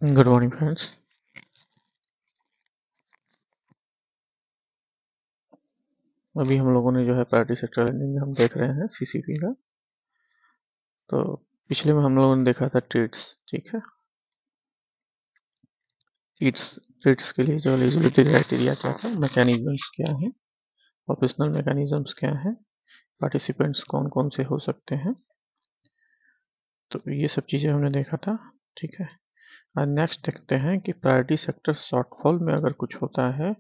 Good morning friends. अभी हम लोगों ने जो है प्रायोरिटी सेक्टर लेंडिंग हम देख रहे हैं सीसीपी का। तो पिछले में हम लोगों ने देखा था ट्रेड्स, ठीक है। ट्रेड्स ट्रेड्स के लिए जो एलिजिबिलिटी क्राइटेरिया क्या था, मैकेनिज्म्स क्या है, ऑपरेशनल मैकेनिज्म्स क्या है, पार्टिसिपेंट्स कौन कौन से हो सकते हैं, तो ये सब चीज़ें हमने देखा था, ठीक है। और नेक्स्ट देखते हैं कि प्रायोरिटी सेक्टर शॉर्टफॉल में अगर कुछ होता है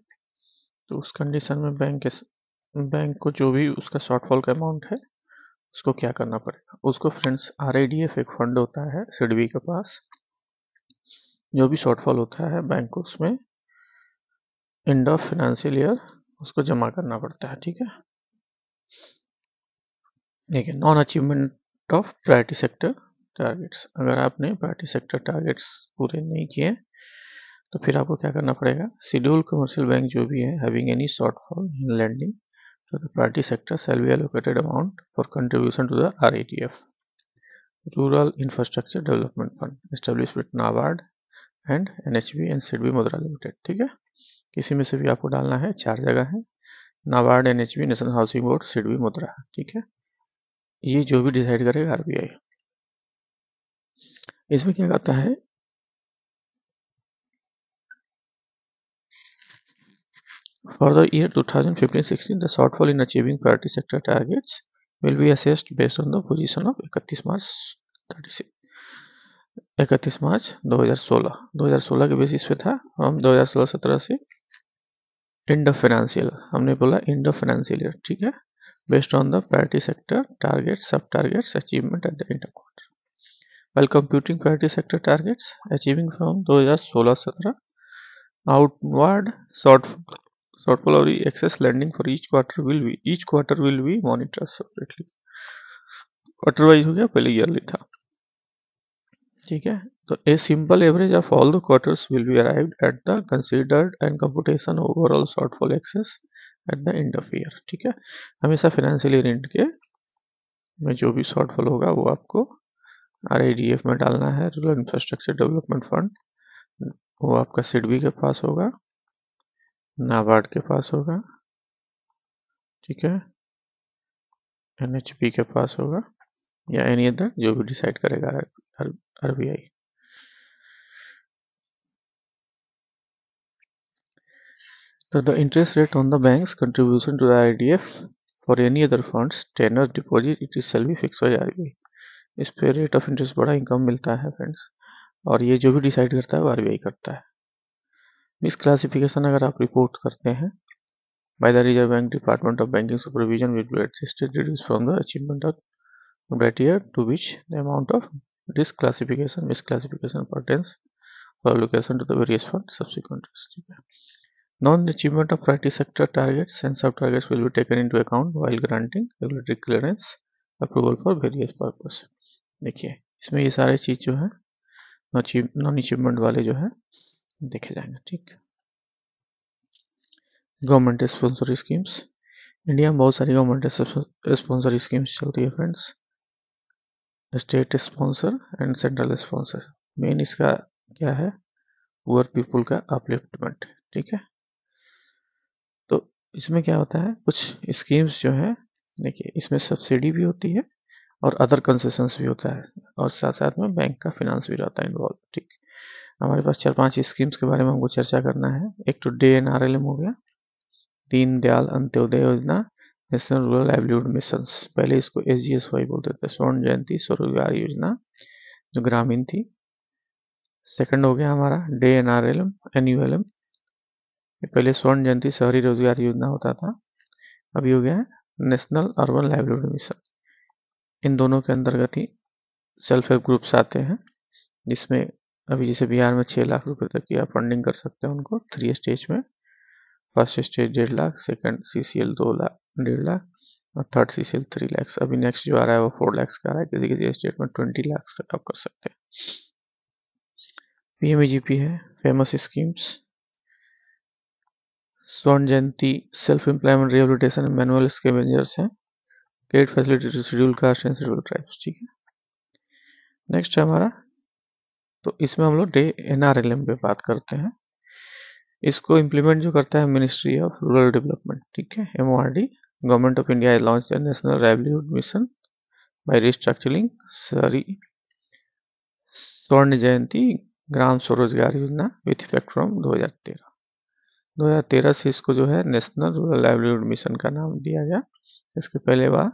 तो उस कंडीशन में बैंक को जो भी उसका शॉर्टफॉल का अमाउंट है उसको क्या करना पड़ेगा। उसको फ्रेंड्स RIDF एक फंड होता है सिडबी के पास, जो भी शॉर्टफॉल होता है बैंक को उसमें एंड ऑफ फाइनेंशियल ईयर उसको जमा करना पड़ता है, ठीक है। देखिए, non achievement of priority sector targets, अगर आपने प्रायोरिटी सेक्टर टारगेट्स पूरे नहीं किए तो फिर आपको क्या करना पड़ेगा। शेड्यूल कमर्शियल बैंक जो भी है having any shortfall in lending तो the priority sector shall be allocated amount for contribution to the RIDF, rural infrastructure development fund, establish with NABARD and NHB and SIDBI Mudra limited, ठीक है। किसी में से भी आपको डालना है, 4 जगह है, NABARD, NHB, national housing board, SIDBI मुद्रा, ठीक है। ये जो भी डिसाइड करेगा RBI। इसमें क्या कहता है, for the year 2015-16 the shortfall in achieving priority sector targets will be assessed based on the position of 31 मार्च 2016 के बेसिस पे था। हम 2016-17 से एंड ऑफ फाइनेंशियल, हमने बोला एंड ऑफ फाइनेंशियल ईयर, ठीक है, based on the priority sector target sub targets achievement at the end of quarter while computing priority sector targets achieving from 2016-17 outward shortfall or excess lending for each quarter will be monitored separately। Quarter wise हो गया, पहले yearly था, ठीक है। तो a simple average of all the quarters will be arrived at the considered and computation overall shortfall excess at the end of year, ठीक है। हमेशा फाइनेंशियल ईयर एंड के में जो भी शॉर्टफॉल होगा वो आपको RIDF में डालना है, रूरल इंफ्रास्ट्रक्चर डेवलपमेंट फंड, वो आपका सिडबी के पास होगा, नाबार्ड के पास होगा, ठीक है, NHB के पास होगा, या एनी अदर जो भी डिसाइड करेगा RBI। तो the interest rate on the banks contribution to the IDF for any other funds tenor deposit it is shall be fix by RBI। इस पे रेट ऑफ इंटरेस्ट बड़ा इनकम मिलता है friends, और ये जो भी डिसाइड करता है वो RBI करता है। मिस क्लासिफिकेशन अगर आप रिपोर्ट करते हैं by the Reserve Bank Department of Banking Supervision will be adjusted reduced from the achievement of criteria to which the amount of risk classification misclassification pertains for allocation to the various funds subsequent years। Non-achievement of priority sector targets and sub-targets will be taken into account while granting regulatory clearance approval for various purpose। देखिए, इसमें ये सारे चीज जो है non achievement वाले जो है देखे जाएंगे, ठीक। गवर्नमेंट स्पॉन्सर स्कीम्स, इंडिया में बहुत सारी गवर्नमेंट स्पॉन्सर स्कीम्स चलती है friends, state sponsor and central sponsor. Main इसका क्या है, पुअर पीपुल का अपलिफ्टमेंट, ठीक है। तो इसमें क्या होता है, कुछ स्कीम्स जो है, देखिए इसमें सब्सिडी भी होती है और अदर कंसेशंस भी होता है, और साथ साथ में बैंक का फिनांस भी रहता है इन्वॉल्व, ठीक। हमारे पास 4-5 स्कीम्स के बारे में हमको चर्चा करना है। एक तो DNRLM हो गया, दीन दयाल अंत्योदय योजना, नेशनल रूरल लाइवलीहुड मिशन, पहले इसको SGSY बोलते थे, स्वर्ण जयंती स्वरोजगार योजना जो ग्रामीण थी। सेकंड हो गया हमारा DNRLM NULM, पहले स्वर्ण जयंती शहरी रोजगार योजना होता था, अभी हो गया है नेशनल अर्बन लाइवलीहुड मिशन। इन दोनों के अंतर्गत ही सेल्फ हेल्प ग्रुप्स आते हैं, जिसमें अभी जैसे बिहार में 6 लाख रुपए तक की आप फंडिंग कर सकते हैं उनको 3 स्टेज में। First stage 1.5 lakh, second CCL 2 lakh 1.5 lakh, और थर्ड CCL 3 लाख। अभी नेक्स्ट जो आ रहा है वो 4 लाख का आ रहा है, किसी किसी स्टेट में 20 लाख तक आप कर सकते हैं। PMEGP है, famous schemes, Swarna Jayanti self employment rehabilitation manual scavengers हैं, credit facility to schedule caste and schedule tribes, ठीक है। नेक्स्ट है हमारा तो इसमें हम लोग डे NRLM पे बात करते हैं। इसको इम्प्लीमेंट जो करता है मिनिस्ट्री ऑफ रूरल डेवलपमेंट, ठीक है, MORD। Government of India launch the national livelihood mission by restructuring Swarna Jayanti ग्राम स्वरोजगार योजना विथ इफेक्ट फ्रॉम 2013 से इसको जो है नेशनल रूरल लाइवलीहुड मिशन का नाम दिया गया। इसके पहले वह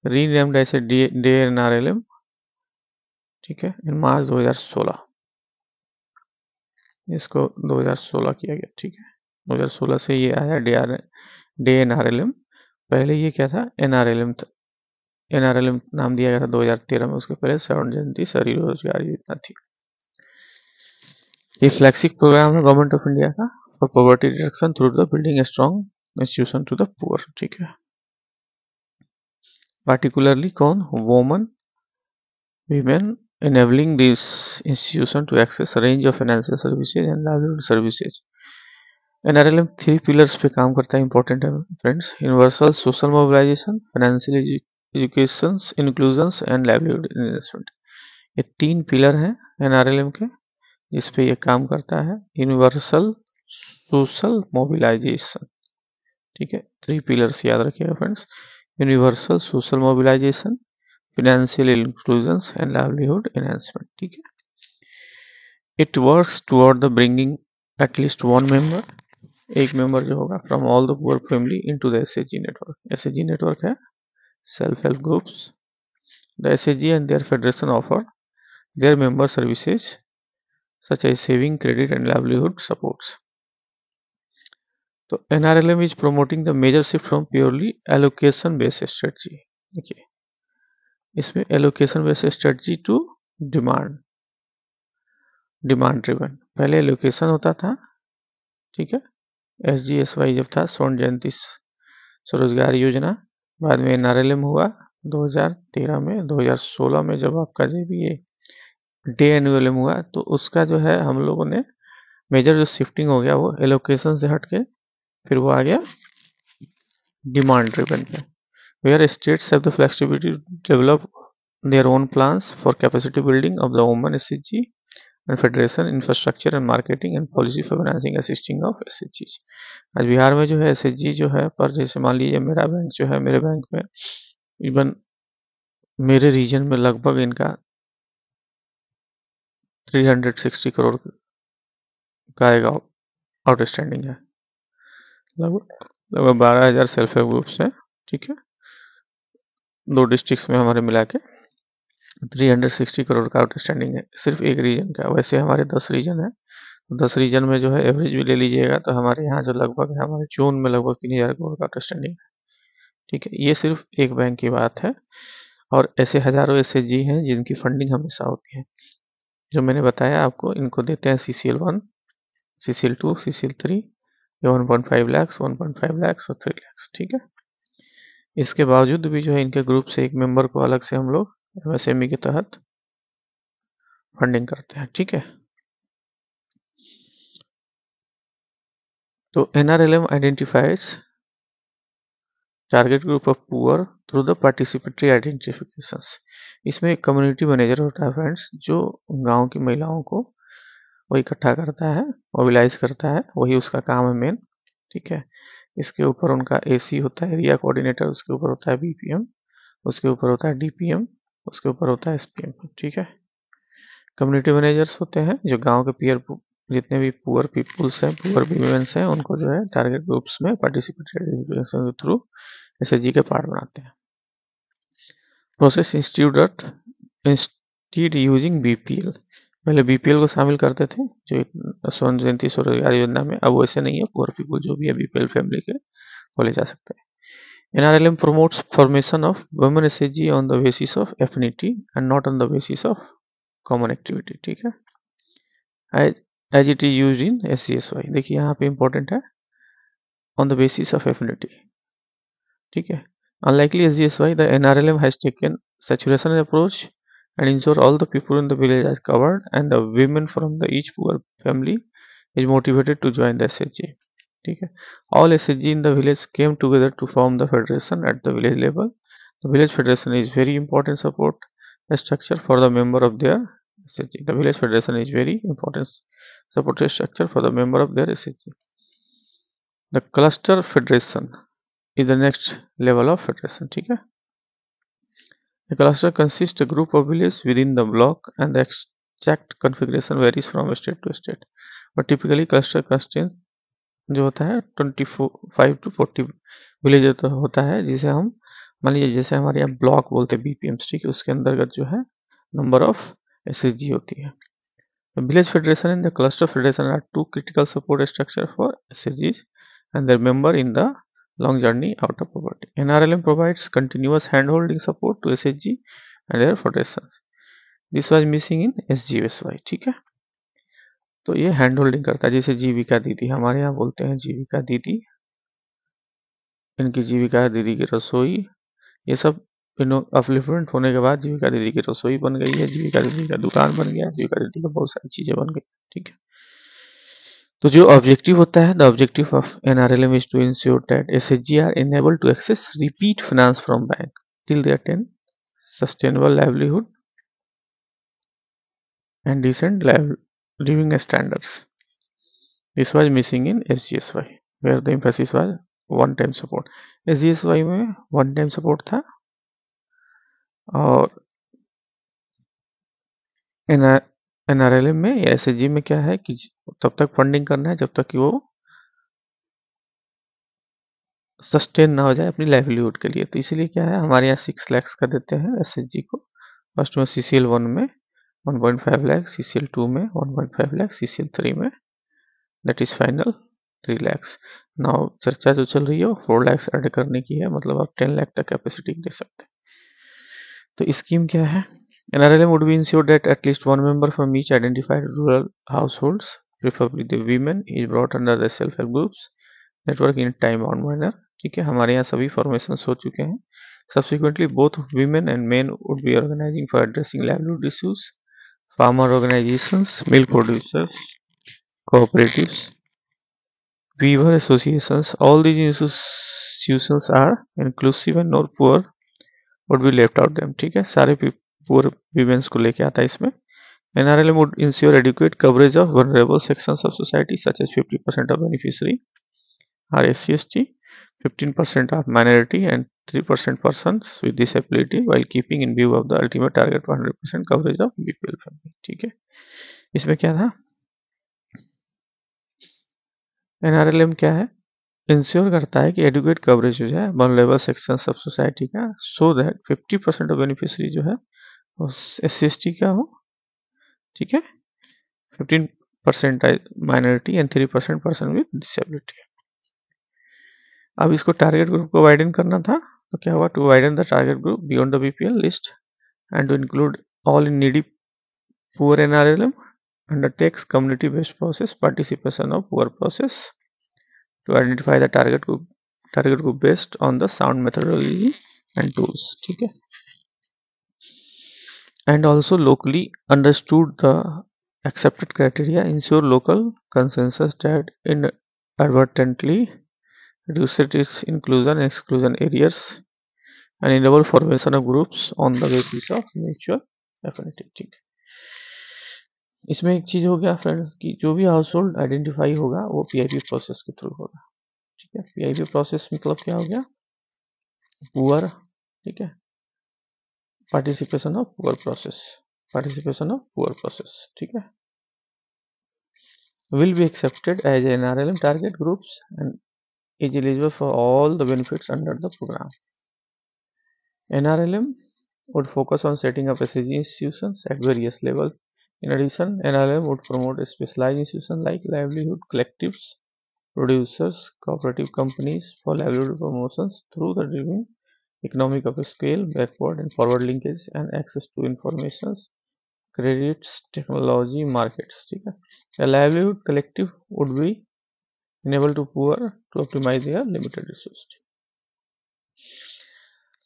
रीनेम्ड ऐसे DNRLM, ठीक है, इन मार्च 2016 इसको 2016 किया गया, ठीक है। 2016 से ये आया DNRLM। पहले ये क्या था, NRLM था। NRLM नाम दिया गया था 2013 में, उसके पहले स्वर्ण जयंती शहरी रोजगार योजना थी। ये फ्लैगशिप प्रोग्राम है गवर्नमेंट ऑफ इंडिया का for poverty reduction through the building strong institution to the poor, ठीक है। पार्टिकुलरली कौन, women women, enabling this institution to access a range of financial services and livelihood services। NRLM 3 pillars पे काम करता है, important है friends. Universal social mobilisation, financial education, inclusion and livelihood investment. ये 3 pillar हैं NRLM के जिस पे ये काम करता है। यूनिवर्सल सोशल मोबिलाइजेशन, ठीक है, 3 पिलर्स याद रखिएगा friends. Universal social mobilisation, financial inclusion and livelihood enhancement, ठीक है। It works toward the bringing at least one member, एक मेंबर जो होगा from all the poor family into the SHG network. SHG network है self help groups. The SHG and their federation offer their member services such as saving, credit and livelihood supports. तो NRLM is promoting the major shift from purely allocation based strategy. देखिए इसमें allocation based strategy to demand driven. पहले allocation होता था, ठीक है, SGSY जब था स्वर्ण जयंती स्वरोजगार योजना, बाद में NRLM हुआ 2013 में। 2016 में जब आपका जब ये DNRLM हुआ तो उसका जो है हम लोगों ने मेजर जो शिफ्टिंग हो गया वो एलोकेशन से हट के फिर वो आ गया डिमांड ड्रिवन पे, where states have the flexibility to develop their own plans for capacity building of the women SHG and federation infrastructure and marketing and policy for financing assisting of SHG। आज बिहार में जो है SHG जो है, पर जैसे मान लीजिए मेरा बैंक जो है, मेरे बैंक में इवन मेरे रीजन में लगभग इनका 360 करोड़ का एक आउटस्टैंडिंग है। लगभग 12,000 सेल्फ हेल्प ग्रुप्स हैं, ठीक है, 2 डिस्ट्रिक्ट्स में हमारे मिला के 360 करोड़ का आउटस्टैंडिंग है सिर्फ एक रीजन का। वैसे हमारे 10 रीजन है, 10 रीजन में जो है एवरेज भी ले लीजिएगा तो हमारे यहाँ जो लगभग है, हमारे जून में लगभग 3,000 करोड़ का आउटस्टैंडिंग है, ठीक है। ये सिर्फ एक बैंक की बात है और ऐसे हजारों SHG हैं जिनकी फंडिंग हमेशा होती है। जो मैंने बताया आपको, इनको देते हैं CCL1, CCL2, CCL3, 1.5 lakh, 1.5 lakh और 3 लाख, ठीक है। इसके बावजूद भी जो है इनके ग्रुप से एक मेंबर को अलग से हम लोग MSME के तहत फंडिंग करते हैं, ठीक है। तो NRLM identifies target group of poor through the participatory identifications. इसमें एक कम्युनिटी मैनेजर होता है फ्रेंड्स, जो गांव की महिलाओं को वो इकट्ठा करता है, मोबिलाइज करता है, वही उसका काम है मेन, ठीक है। इसके ऊपर उनका AC होता है, एरिया कोऑर्डिनेटर, उसके ऊपर होता है BPM, उसके ऊपर होता है DPM, उसके ऊपर होता है SPM, ठीक है। कम्युनिटी मैनेजर्स होते हैं जो गांव के पीयर जितने भी पुअर पीपुल्स हैं, पुअर वीमेंस हैं, उनको जो है टारगेट ग्रुप्स में पार्टिसिपेटरी आइडेंटिफिकेशन के थ्रू SHG के पार्ट बनाते हैं। Process institute using BPL। पहले BPL को शामिल करते थे जो स्वर्ण जयंती स्वरोजगार योजना में, अब वैसे नहीं है, पुअर पीपुल जो भी है BPL फैमिली के वो ले जा सकते हैं। NRLM promotes formation of women SHG on the basis of affinity and not on the basis of common activity, ठीक है, as it is used in SGSY। देखिए यहाँ पे important है on the basis of affinity, ठीक है। Unlikely SGSY, the NRLM has taken saturation approach and ensure all the people in the village are covered and the women from the each poor family is motivated to join the SHG, ठीक है। All SHG in the village came together to form the federation at the village level। The village federation is very important support structure for the member of their SHG. The village federation is very important support structure for the member of their SHG. The cluster federation is the next level of federation. ठीक है. A cluster consists a group of villages within the block, and the exact configuration varies from state to state. But typically cluster consists जो होता है 25 to 40 village होता है, जिसे हम मान लीजिए जैसे हमारे यहाँ ब्लॉक बोलते हैं BPMs, ठीक है, उसके अंतर्गत जो है नंबर ऑफ SHG होती है. Village federation and the cluster federation are two critical support structure for SHGs and their member in the long journey out of poverty. NRLM provides continuous hand-holding support to SHG and their federations. This was missing in SGSY. ठीक है, तो ये hand holding करता है. जैसे जीविका दीदी, हमारे यहाँ बोलते हैं जीविका दीदी, इनकी जीविका दीदी की रसोई, ये सब अपलिफ्टमेंट होने के बाद जीविका दीदी की रसोई बन गई है, जीविका दीदी का दुकान बन गया, जीविका दीदी का बहुत सारी चीजें बन गई. ठीक है, तो जो ऑब्जेक्टिव होता है, the objective of NRLM is to ensure that SHG are enabled to access repeat finance from bank till they attain sustainable livelihood and decent living standards. This was missing in SGSY, where the emphasis was one time support. SGSY में one time support था, और NRLM में या SHG में क्या है कि तब तक फंडिंग करना है जब तक कि वो सस्टेन ना हो जाए अपनी लाइवलीहुड के लिए. तो इसीलिए क्या है, हमारे यहाँ 6 लाख का देते हैं SHG को. फर्स्ट में CCL 1 में 1.5 लाख, CCL 2 में 1.5 लाख, CCL 3 में that is final 3 lakh. Now चर्चा जो चल रही है वो 4 लाख ऐड करने की है, मतलब आप 10 लाख तक कैपेसिटी दे सकते हैं. तो स्कीम क्या है, NRLM would be ensured that at least one member from each identified rural households, preferably the women, is brought under the self-help groups network in time-bound manner. ठीक है, हमारे यहाँ सभी फॉर्मेशन हो चुके हैं. Subsequently, both women and men would be organizing for addressing livelihood issues. Farmer organizations, milk producers, cooperatives, weaver associations, all these institutions are inclusive and no poor would be left out them. ठीक है, सारे poor women को लेके आता है इसमें. NRLM would ensure adequate coverage of vulnerable sections of society such as 50% of beneficiary are SC/ST, 15% are minority and 3% persons with disability, while keeping in view of the ultimate target 100% coverage of BPL family. ठीक है, इसमें क्या था, NRLM क्या है, ensure करता है कि एडुकेट कवरेज जो है वनरेबल सेक्शंस ऑफ सोसाइटी का, सो दैट 50% ऑफ बेनिफिशियरी जो है SC/ST का हो. ठीक है, 15% minority and 3% person with disability. अब इसको टारगेट ग्रुप को वाइडन करना था, तो क्या हुआ, to widen the target group beyond the BPL list and to include all in needy poor, NRLM undertakes community based process participation of poor process to identify the target group based on the sound methodology and tools. ठीक है, and also locally understood the accepted criteria, ensure local consensus that inadvertently reduces its inclusion and exclusion areas and enable formation of groups on the basis of mutual affinity. ठीक है, इसमें एक चीज हो गया friends कि जो भी हाउस होल्ड आइडेंटिफाई होगा वो PIP प्रोसेस के थ्रू होगा. ठीक है, PIP प्रोसेस मतलब क्या हो गया, पुअर. ठीक है, participation of poor process, participation of poor process. ठीक है, will be accepted as NRLM target groups and is eligible for all the benefits under the program. NRLM would focus on setting up SHG institutions at various levels. In addition, NRLM would promote specialized institutions like livelihood collectives, producers, cooperative companies for livelihood promotions through the driving economic of scale, backward and forward linkage, and access to information, credits, technology, markets. ठीक है, the livelihood collective would be enable to poor to optimize their limited resource.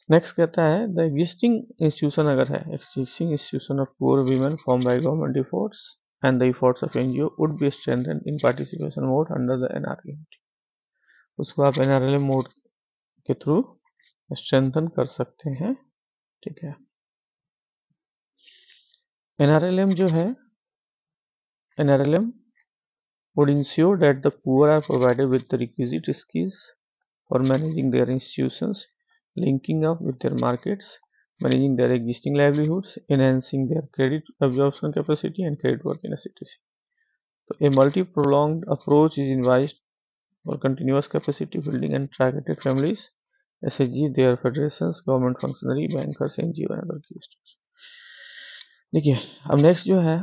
Next कहता है, the existing institution अगर है, existing institution of poor women form by government efforts and the efforts of NGO would be strengthened in participation mode under the NRLM. उसको आप NRLM mode के through strengthen कर सकते हैं. ठीक है, NRLM जो है, NRLM would ensure that the poor are provided with the requisite skills for managing their institutions, linking up with their markets, managing their existing livelihoods, enhancing their credit absorption capacity and credit worthiness, etc. So a multi-pronged approach is advised for continuous capacity building and targeted families, SHG, their federations, government functionary, bankers, NGO and other key stakeholders. देखिए अब next जो है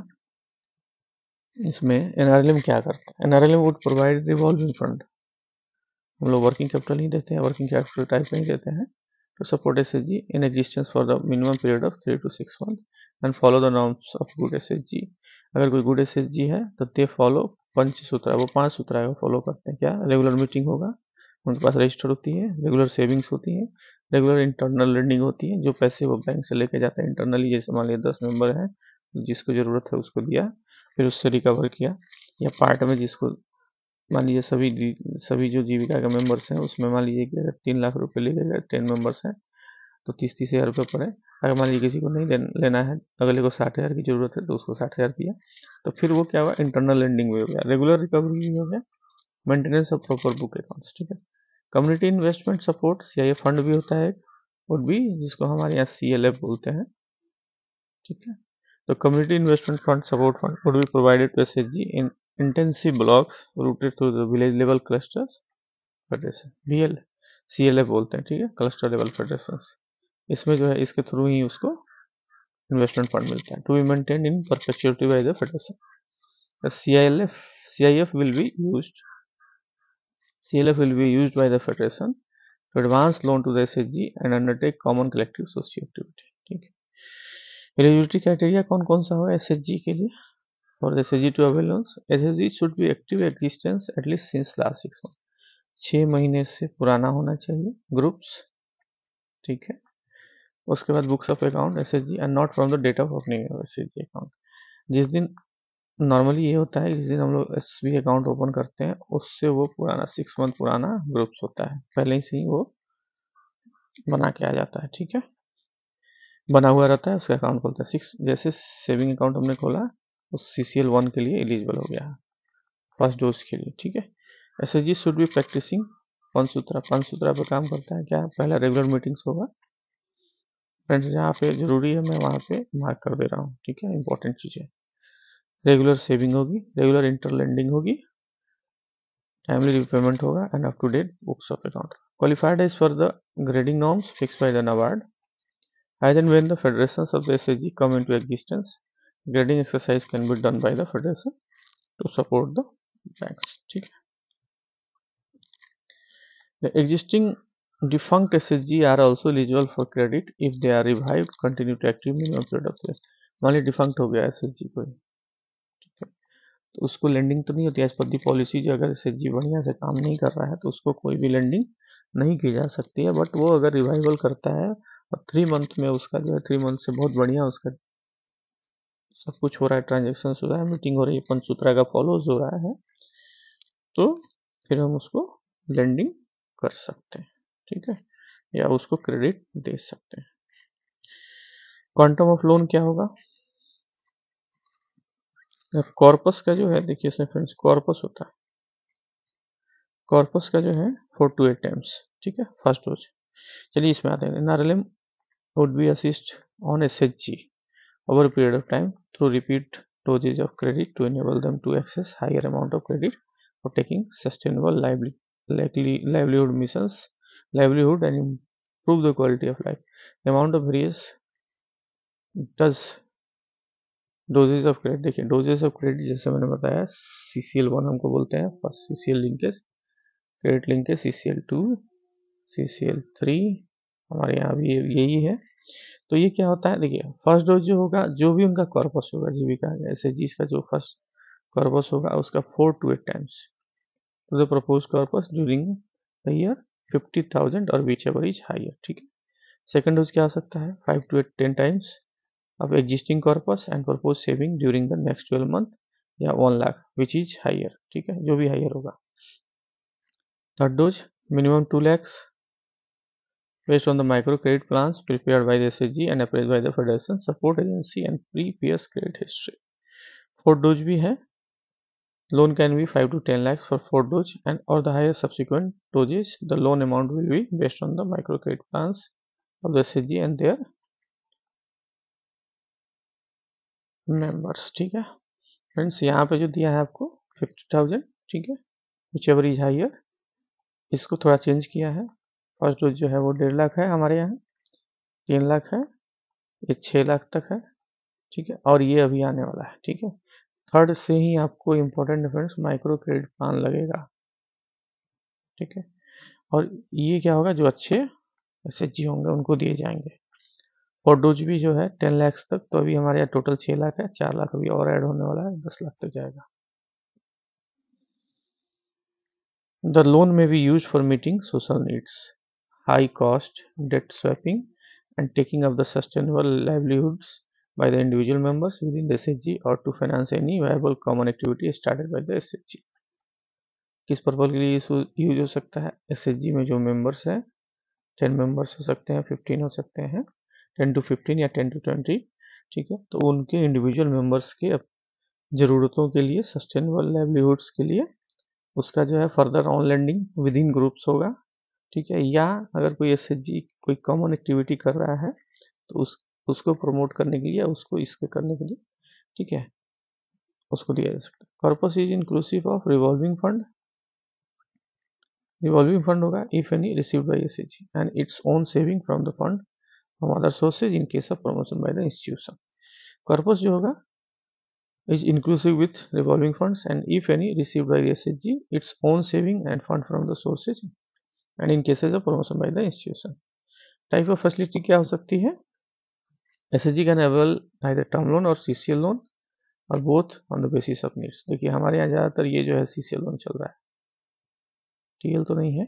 इसमें NRLM क्या करता है। NRLM would provide revolving fund, हम लोग वर्किंग कैपिटल नहीं देते हैं, वर्किंग कैपिटल टाइप नहीं देते हैं, to support SHG in existence for the minimum period of 3 to 6 months and follow the norms of good SHG। अगर कोई गुड SHG है तो दे फॉलो पंचसूत्र, वो 5 सूत्र है वो फॉलो करते हैं। क्या? रेगुलर मीटिंग होगा, उनके पास रजिस्टर होती है, रेगुलर सेविंग्स होती है, रेगुलर इंटरनल लर्निंग होती है, जो पैसे वो बैंक से लेके जाते हैं इंटरनली, जैसे मान लिया 10 मेंबर हैं, जिसको ज़रूरत है उसको दिया, फिर उससे रिकवर किया, या पार्ट में जिसको मान लीजिए सभी जो जीविका के मेंबर्स हैं उसमें मान लीजिए कि अगर 3 लाख रुपए ले गए, 10 मेंबर्स हैं तो 30-30 हज़ार रुपये पड़े। अगर मान लीजिए किसी को नहीं लेना है, अगले को 60 हज़ार की जरूरत है तो उसको 60 हज़ार दिया, तो फिर वो क्या हुआ, इंटरनल लेंडिंग भी हो गया, रेगुलर रिकवरी भी हो गया, maintenance of proper book accounts. ठीक है। Community investment support CIF fund भी होता है और भी, जिसको हमारे यहाँ CLF बोलते हैं। ठीक है। तो community investment fund support fund would be provided to SHG in intensive blocks routed through the village level clusters federation, BL CLF बोलते हैं। ठीक है, क्लस्टर लेवल फेडरेशन। इसमें जो है इसके थ्रू ही उसको इन्वेस्टमेंट फंड मिलता है, to be maintained in perpetuity by the federation. CIF will be used CLF will be used by the federation to advance loan to the SHG and undertake common collective socio activity। ठीक है। Eligibility criteria कौन कौन सा हो SHG के लिए? For the SHG to avail loans, SHG should be active existence at least since last 6 months, 6 महीने से पुराना होना चाहिए ग्रुप्स। ठीक है। उसके बाद books of account SHG and not from the date of opening of SHG account. जिस दिन नॉर्मली ये होता है, जिस दिन हम लोग SBI अकाउंट ओपन करते हैं उससे वो पुराना 6 मंथ पुराना ग्रुप्स होता है, पहले से ही वो बना के आ जाता है। ठीक है, बना हुआ रहता है, उसका अकाउंट खोलता है। 6 जैसे सेविंग अकाउंट हमने खोला उस CCL 1 के लिए एलिजिबल हो गया फर्स्ट डोज के लिए। ठीक है। SHG शुड बी प्रैक्टिसिंग पंचसूत्रा, पंचसूत्रा पे काम करता है। क्या? पहला रेगुलर मीटिंग्स होगा फ्रेंड्स, जहाँ पे जरूरी है मैं वहाँ पे मार्क कर दे रहा हूँ। ठीक है, इंपॉर्टेंट चीज़ है। रेगुलर सेविंग होगी, रेगुलर इंटर लेंडिंग होगी, टाइमली रिपेमेंट होगा and up to date books of account. Qualified is for the grading norms fixed by the NABARD। As and when the federations of the SHG come into existence, grading exercise can be done by the federation to support the banks। ठीक है। The existing defunct SHG are also eligible for credit if they are revived, continue to active minimum period of year। मान ली defunct हो गया SHG कोई, ठीक है, तो उसको लेंडिंग तो नहीं होती एज पर दी पॉलिसी। जो अगर SHG बढ़िया से काम नहीं कर रहा है तो उसको कोई भी लेंडिंग नहीं की जा सकती है। बट वो अगर रिवाइवल करता है और 3 मंथ में उसका जो है 3 मंथ से बहुत बढ़िया उसका सब कुछ हो रहा है, ट्रांजेक्शन हो रहा है, मीटिंग हो रही है, पंचसूत्रा का फॉलोज हो रहा है, तो फिर हम उसको लेंडिंग कर सकते हैं। ठीक है, या उसको क्रेडिट दे सकते हैं। क्वांटम ऑफ लोन क्या होगा? कॉर्पस का जो है, देखिए इसमें फ्रेंड्स कॉर्पस होता है, कॉर्पस का जो है 4 to 8 टाइम्स। ठीक है, फर्स्ट डोज। चलिए इसमें आते हैं। NRLM would be assist on SHG over a period of time through repeat dosage of credit to enable them to access higher amount of credit for taking sustainable livelihood missions, livelihood and improve the quality of life। The amount of various does doses of credit. देखिए doses of credit जैसे मैंने बताया, CCL 1 हमको बोलते हैं first CCL linkage, credit linkage CCL 2, CCL 3, हमारे यहाँ भी यही है। तो ये क्या होता है, देखिए फर्स्ट डोज जो होगा, जो भी उनका कॉर्पस होगा जीविका SHG का जो फर्स्ट कॉर्पस होगा उसका 4 to 8 times to the propose corpus during the year 50,000 और विच एवर इज हायर। ठीक है। सेकंड डोज क्या हो सकता है, 5 to 10 times of existing corpus and proposed saving during the next 12 month या 1 लाख which is higher। ठीक है, जो भी हायर होगा। Third dose minimum 2 lakhs based on the microcredit plans prepared by the SHG and approved by the Federation Support Agency and previous credit history. 4 dose भी है. Loan can be 5 to 10 lakhs for 4 dose and or the higher subsequent doses. The loan amount will be based on the microcredit plans of the SHG and their members. ठीक है friends, यहाँ पे जो दिया है आपको 50,000, ठीक है, विच एवर इज हायर. इसको थोड़ा चेंज किया है. फर्स्ट डोज जो है वो 1.5 लाख है हमारे यहाँ, 3 लाख है, ये 6 लाख तक है, ठीक है, और ये अभी आने वाला है. ठीक है, थर्ड से ही आपको important difference micro credit plan लगेगा. ठीक है, और ये क्या होगा, जो अच्छे एसएचजी होंगे उनको दिए जाएंगे. और डोज भी जो है 10 लाख तक, तो अभी हमारे यहाँ टोटल 6 लाख है, 4 लाख अभी और ऐड होने वाला है, 10 लाख तक जाएगा. The loan may be used for meeting social needs, high cost, debt swapping, and taking up the sustainable livelihoods by the individual members within the SHG or to finance any viable common activity started by the SHG. किस purpose के लिए use हो सकता है? SHG में जो members हैं 10 members हो सकते हैं, 15 हो सकते हैं, 10 to 15 या 10 to 20, ठीक है, तो उनके इंडिविजुअल मेंबर्स के ज़रूरतों के लिए, सस्टेनेबल लाइवलीहुड्स के लिए उसका जो है further on lending within groups होगा. ठीक है, या अगर कोई एसएचजी कोई कॉमन एक्टिविटी कर रहा है तो उसको प्रमोट करने के लिए या उसको इसके करने के लिए, ठीक है, उसको दिया जा सकता है. Purpose is inclusive of revolving fund. Revolving fund होगा if any received by SHG and its own saving from the fund from other sources in case of promotion by the institution. Purpose जो होगा is inclusive with revolving funds and if any received by the SHG its own saving and fund from the sources and in cases of promotion by the institution. Type of facility क्या हो सकती है? SHG can avail either term loan और CCL loan और both on the basis of needs. देखिए हमारे यहाँ ज़्यादातर ये जो है CCL लोन चल रहा है, TL तो नहीं है.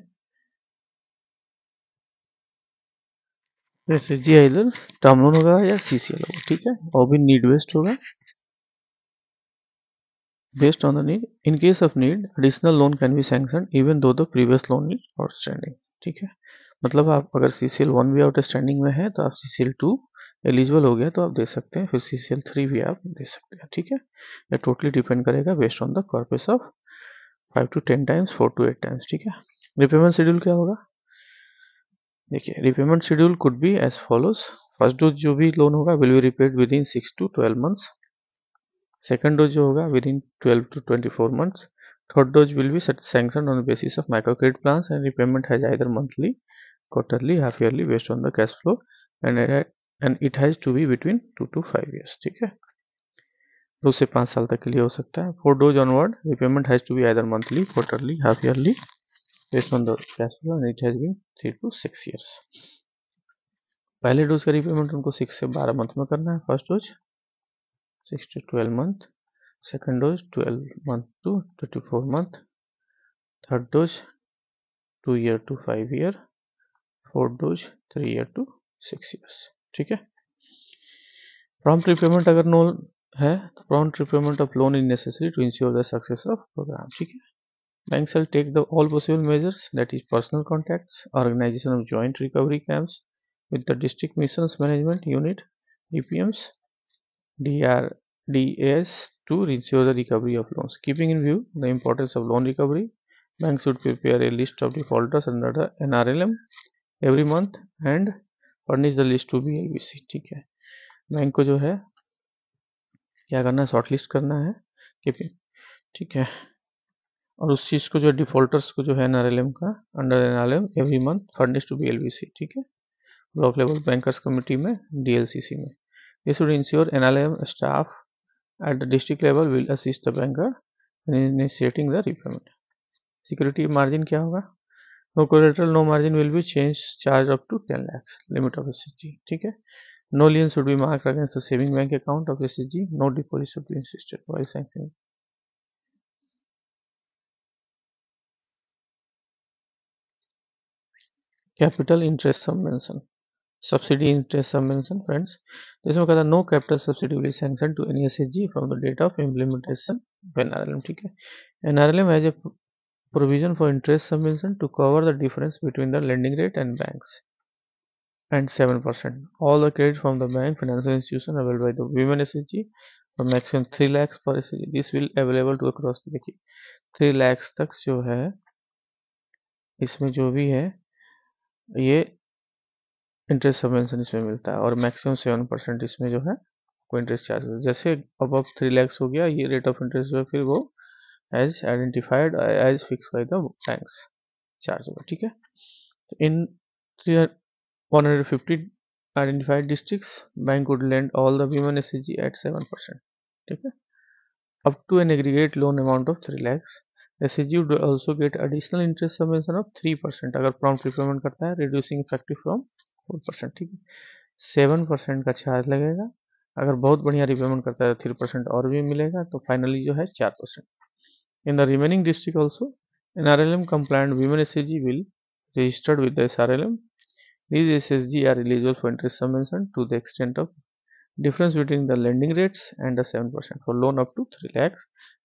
SHG इधर टर्म लोन होगा या CCL होगा, ठीक है, और भी नीड बेस्ड होगा. Based on the need, in case of need, additional loan can be sanctioned even though the previous loan is outstanding. ठीक है, मतलब आप अगर CCL 1 भी आउटस्टैंडिंग में है तो आप CCL 2 एलिजिबल हो गया तो आप दे सकते हैं, फिर CCL 3 भी आप दे सकते हैं. ठीक है, ये टोटली डिपेंड करेगा based on the corpus of 5 to 10 times, 4 to 8 times. ठीक है, रिपेमेंट शेड्यूल क्या होगा? देखिए repayment schedule could be as follows. First dose जो भी लोन होगा will be repaid within 6 to 12 months. Second dose जो होगा within 12 to 24 months. Third dose will be sanctioned on the basis of micro credit plans and repayment has either monthly, quarterly, half yearly based on the cash flow and it has to be between 2 to 5 years. ठीक है, 2 से 5 साल तक के लिए हो सकता है. For dose onward repayment has to be either monthly, quarterly, half yearly based on the cash flow and it has been 3 to 6 years. पहले डोज का रिपेमेंट उनको 6 से 12 मंथ में करना है. First dose 6 to 12 month, second dose 12 month to 24 month, third dose 2 year to 5 year, fourth dose 3 year to 6 years. ठीक है, prompt repayment अगर नो है तो prompt repayment of loan is necessary to ensure the success of programme. ठीक है, bank shall take the all possible measures that is personal contacts, organisation of joint recovery camps with the district missions management unit DPMs, DRDAS to ensure the recovery of loans. Keeping in view the importance of loan recovery, banks should prepare a list of defaulters under the NRLM every month and furnish the list to BLBC. ठीक है, bank को जो है क्या करना है, short list करना है, ठीक है, और उस चीज़ को जो डिफॉल्टर्स को जो है NRLM का under NRLM every month furnish to BLBC. ठीक है, ब्लॉक लेवल बैंकर्स कमेटी में DLCC में. ये should ensure NRLM staff at the district level will assist the banker in initiating the repayment. Security margin क्या होगा? No collateral no margin will be change charge up to 10 lakhs limit of SHG. ठीक है, no lien should be marked against the saving bank account of SHG. No deposit should be insisted while sanctioning. Capital interest subvention, subsidy interest subvention. Friends, this is कहता no capital subsidy will be sanctioned to any SHG from the date of implementation of NRLM. ठीक है, NRLM has a provision for interest subvention to cover the difference between the lending rate and banks. and 7%. All the credit from the bank, financial institution available by the women SHG for maximum 3 lakhs per SHG. This will available to across. देखिए 3 lakhs तक जो है इसमें जो भी है ये interest subvention इसमें मिलता है और मैक्सिमम 7% इसमें जो है कोई इंटरेस्ट चार्ज होता है। जैसे अब 3 lakhs हो गया ये रेट ऑफ इंटरेस्ट जो है फिर वो as identified as fix by the banks charge होगा। ठीक है, तो इन 150 identified districts, bank would lend all the women SHG at 7%. ठीक है, up to an aggregate loan amount of 3 lakhs. SHG would also get additional interest subvention of 3% अगर prompt repayment करता है, reducing effective from 4%. ठीक है, 7% का charge लगेगा, अगर बहुत बढ़िया रिपेमेंट करता है तो 3% और भी मिलेगा, तो फाइनली जो है 4%. In the remaining district also, an RLM compliant women SHG will registered with the SRLM. These SSG are eligible for interest subvention to the extent of difference between the lending rates and the 7% for loan up to 3 lakhs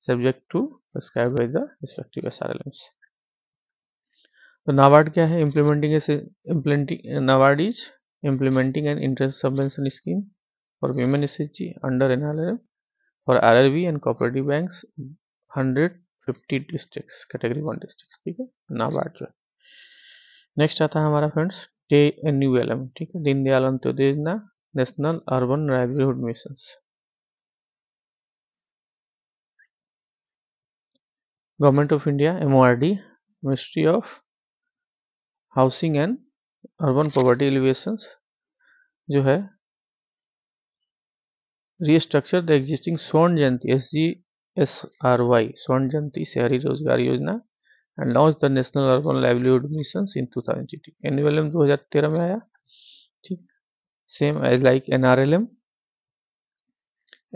subject to prescribed by the respective SRLMs. तो नाबार्ड क्या है? NABARD is implementing an interest subvention scheme for women SHG under NRLM for RRB and cooperative banks 150 districts category 1 districts. ठीक है, नाबार्ड जो है। Next आता है हमारा फ्रेंड्स DNULM, ठीक है, दीनदयाल अंत्योदय योजना, national urban livelihood mission. Government of India, MORD, ministry of housing and urban poverty alleviation जो है रीस्ट्रक्चर द एग्जिस्टिंग स्वर्ण जयंती SGSRY स्वर्ण जयंती Shahari Rozgar Yojana and launch the national urban livelihood mission in 2018. NULM 2013 में आया, ठीक, same as like NRLM.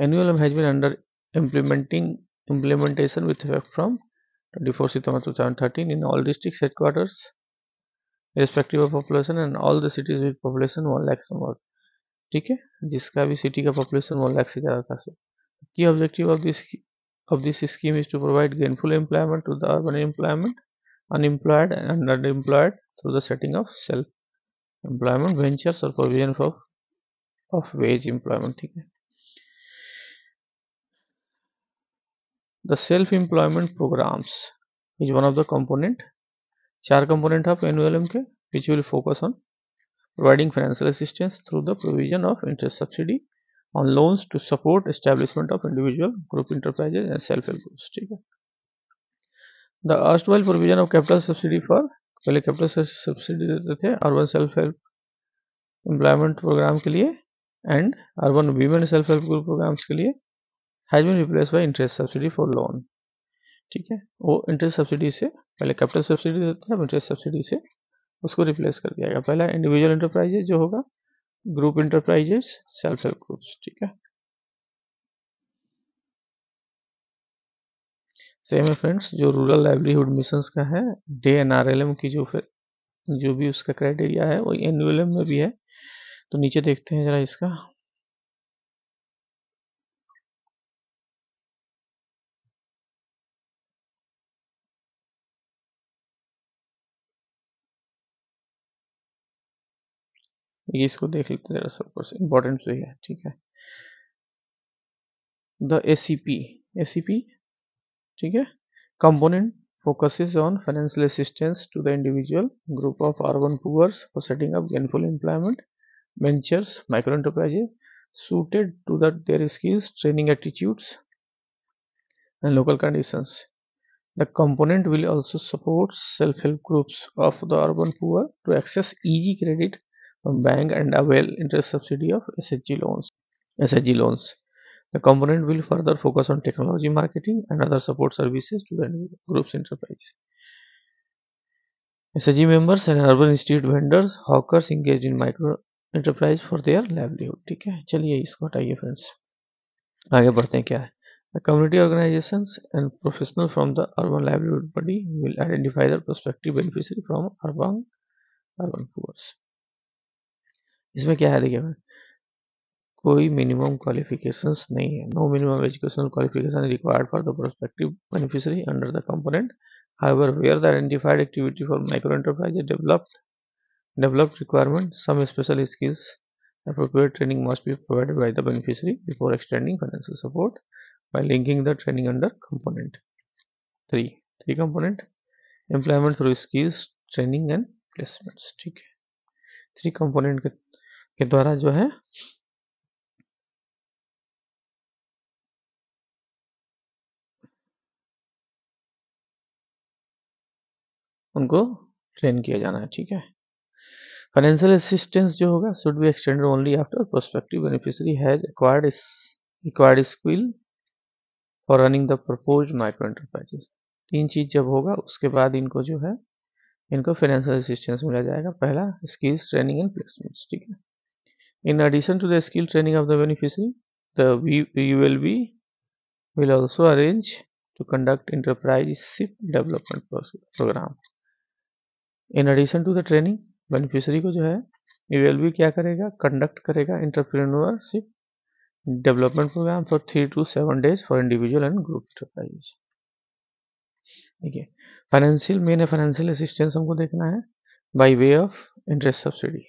NULM has been under implementation with effect from 24 September 2013 in all districts headquarters irrespective of population and all the cities with population 1 lakh or more. ठीक है, जिसका भी city का population 1 lakh से ज़्यादा था। सो की objective of this scheme is to provide gainful employment to the urban unemployed and underemployed through the setting of self-employment ventures or provision of wage employment. ठीक है, the self-employment programs is one of the component. 4 component of NULM के which will focus on providing financial assistance through the provision of interest subsidy on loans to support establishment of individual group enterprises and self-help groups. ठीक है, the erstwhile provision of capital subsidy for पहले capital subsidy देते थे urban self help employment programme के लिए and urban women self help group programmes के लिए has been replace by interest subsidy for loan. ठीक है, वो इंटरेस्ट सब्सिडी से पहले कैपिटल सब्सिडी देते थे, अब इंटरेस्ट सब्सिडी से उसको रिप्लेस कर दिया गया. पहला इंडिविजुअल इंटरप्राइजेज जो होगा, group enterprises, self help groups. ठीक है, सेम है फ्रेंड्स जो रूरल लाइवलीहुड मिशंस का है DNRLM की जो भी उसका क्राइटेरिया है वो NULM में भी है. तो नीचे देखते हैं जरा इसका. ये इसको देख लेते हैं जरा, सब कुछ इंपॉर्टेंट भी है. ठीक है, द ACP, ठीक है, component focuses on financial assistance to the individual group of urban poor for setting up gainful employment ventures micro enterprises suited to their skills, training, attitudes and local conditions. The component will also support self-help groups of the urban poor to access easy credit from bank and avail interest subsidy of SHG loans. The component will further focus on technology marketing and other support services to the group's enterprise. SHG members and urban institute vendors, hawkers engaged in micro enterprise for their livelihood. ठीक है, चलिए इसको हटाइए friends, आगे बढ़ते हैं. क्या है? The community organizations and professionals from the urban livelihood body will identify the prospective beneficiary from urban poor. इसमें क्या है देखिए, कोई मिनिमम क्वालिफिकेशंस नहीं है. No minimum educational qualification required for the prospective beneficiary under the component. However, where the identified activity for micro enterprise is developed Develop requirement, some special skills, appropriate training must be provided by the beneficiary before extending financial support by linking the training under component 3 component, employment through skills training and placements। ठीक है, 3 component के द्वारा जो है उनको train किया जाना है। ठीक है, फाइनेंशियल असिस्टेंस जो होगा should be extended only after prospective beneficiary has acquired skill for running the proposed micro enterprises. 3 चीज जब होगा उसके बाद इनको जो है इनको फाइनेंशियल असिस्टेंस मिला जाएगा। पहला स्किल्स ट्रेनिंग एंड प्लेसमेंट्स। ठीक है, in addition to the skill training of the beneficiary the ULB will also arrange to conduct enterpriseship development program। In addition to the training beneficiary को जो है ULB क्या करेगा, कंडक्ट करेगा entrepreneurship development programme for 3 to 7 days for individual and group enterprise. ठीक है, financial main financial assistance हमको देखना है by way of interest subsidy,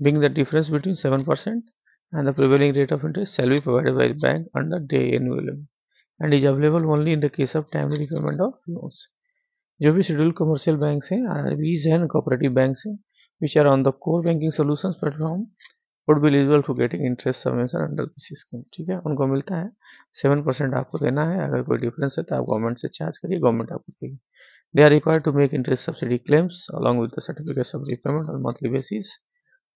being the difference between 7% and the prevailing rate of interest shall be provided by the bank under the annual and is available only in the case of timely repayment of loans। जो भी schedule commercial bank हैं, RBs हैं, cooperative bank हैं which are on the core banking solutions platform would be eligible for getting interest subvention under this scheme। ठीक है, उनको मिलता है 7% आपको देना है, अगर कोई डिफरेंस है तो आप गवर्नमेंट से चार्ज करिए, गवर्नमेंट आपको देगी। They are required to make interest subsidy claims along with the certificates of repayment on monthly basis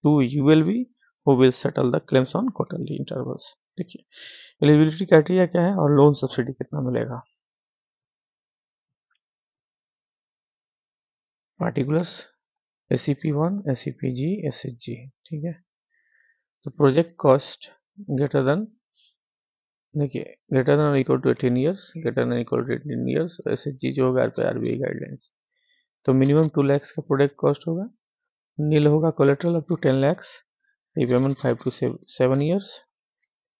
to ULB who will settle the claims on quarterly intervals। देखिए eligibility criteria क्या है और loan subsidy कितना मिलेगा। Particulars SCP1, SCPG, SHG। ठीक है, तो project cost greater than, देखिए greater than equal to 18 years, greater than equal to 18 years. SHG जो होगा RBI गाइडलाइंस, तो मिनिमम 2 lakhs का प्रोजेक्ट कॉस्ट होगा, नील होगा collateral up to 10 lakhs, repayment 5 to 7 years,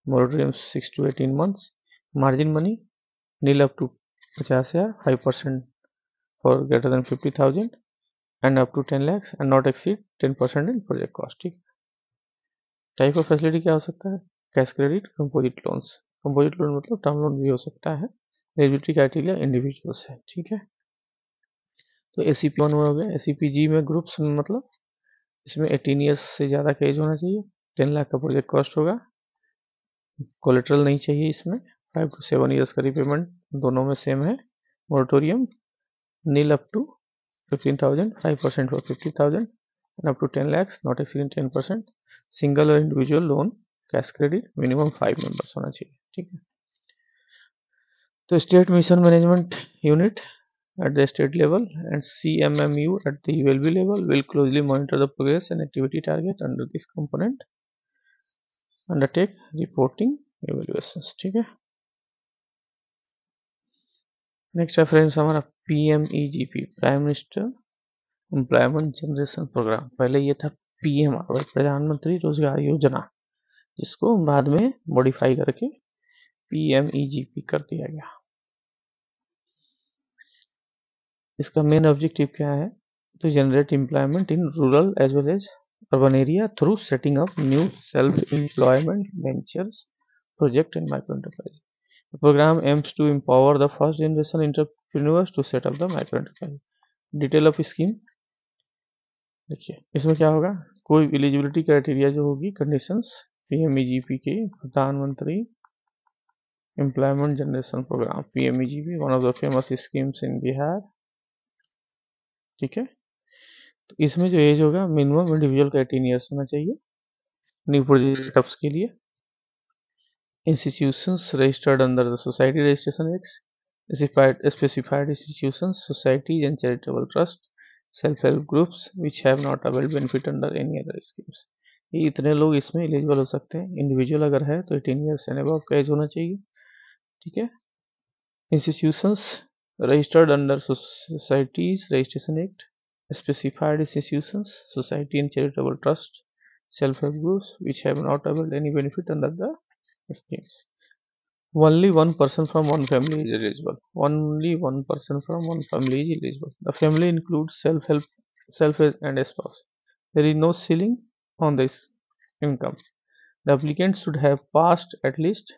moratorium 6 to 18 months, margin money nil up to 50,000, 5% for greater than 50,000 and up to 10 lakhs and not exceed 10% in project cost. ठीक, type of facility क्या हो सकता है, cash credit, composite loans. Composite loan मतलब term loan भी हो सकता है। एलिजिबिलिटी क्राइटेरिया इंडिविजुअल्स है। ठीक है, तो SCP1 में हो गया। SCPG में ग्रुप्स मतलब इसमें 18 ईयर्स से ज़्यादा का एज होना चाहिए, 10 लाख का प्रोजेक्ट कॉस्ट होगा, कोलेट्रल नहीं चाहिए इसमें, 5 to 7 ईयर्स का रिपेमेंट दोनों में सेम है, moratorium nil up to 15,000, 5% for 50,000 and up to 10 lakhs not exceeding 10%, single और individual loan, cash credit, minimum 5 members होना चाहिए। ठीक है, तो state mission management unit at the state level and CMMU at the ULB level will closely monitor the progress and activity target under this component, undertake reporting evaluations। ठीक है, next है friends हमारा PMEGP, prime minister employment generation programme. पहले ये था PMRY, प्रधानमंत्री रोजगार योजना, जिसको बाद में मॉडिफाई करके PMEGP कर दिया गया। इसका मेन ऑब्जेक्टिव क्या है, to generate employment in rural as well as urban area through setting up new self-employment ventures, project and micro enterprise। The program aims to empower the first generation entrepreneurs to set up the micro enterprise। Detail of scheme देखिए, इसमें क्या होगा, कोई eligibility criteria जो होगी, conditions PMEGP के, Pradhan Mantri employment generation programme PMEGP, one of the famous schemes in Bihar. ठीक है, तो इसमें जो एज होगा मिनिमम इंडिविजुअल का 18 ईयर्स होना चाहिए न्यू प्रोजेक्ट्स के लिए। Institutions registered under the society registration act, specified institutions, societies and charitable trust, self help groups which have not availed benefit under any other schemes. ये इतने लोग इसमें एलिजिबल हो सकते हैं। इंडिविजुअल अगर है तो 18 ईयर्स एंड अबव का एज होना चाहिए। ठीक है, institutions registered under societies registration act, specified institutions, society and charitable trust, self-help groups which have not availed any benefit under the schemes. Only one person from one family is eligible. Only one person from one family is eligible. The family includes self and a spouse. there is no ceiling on this income. The applicant should have passed at least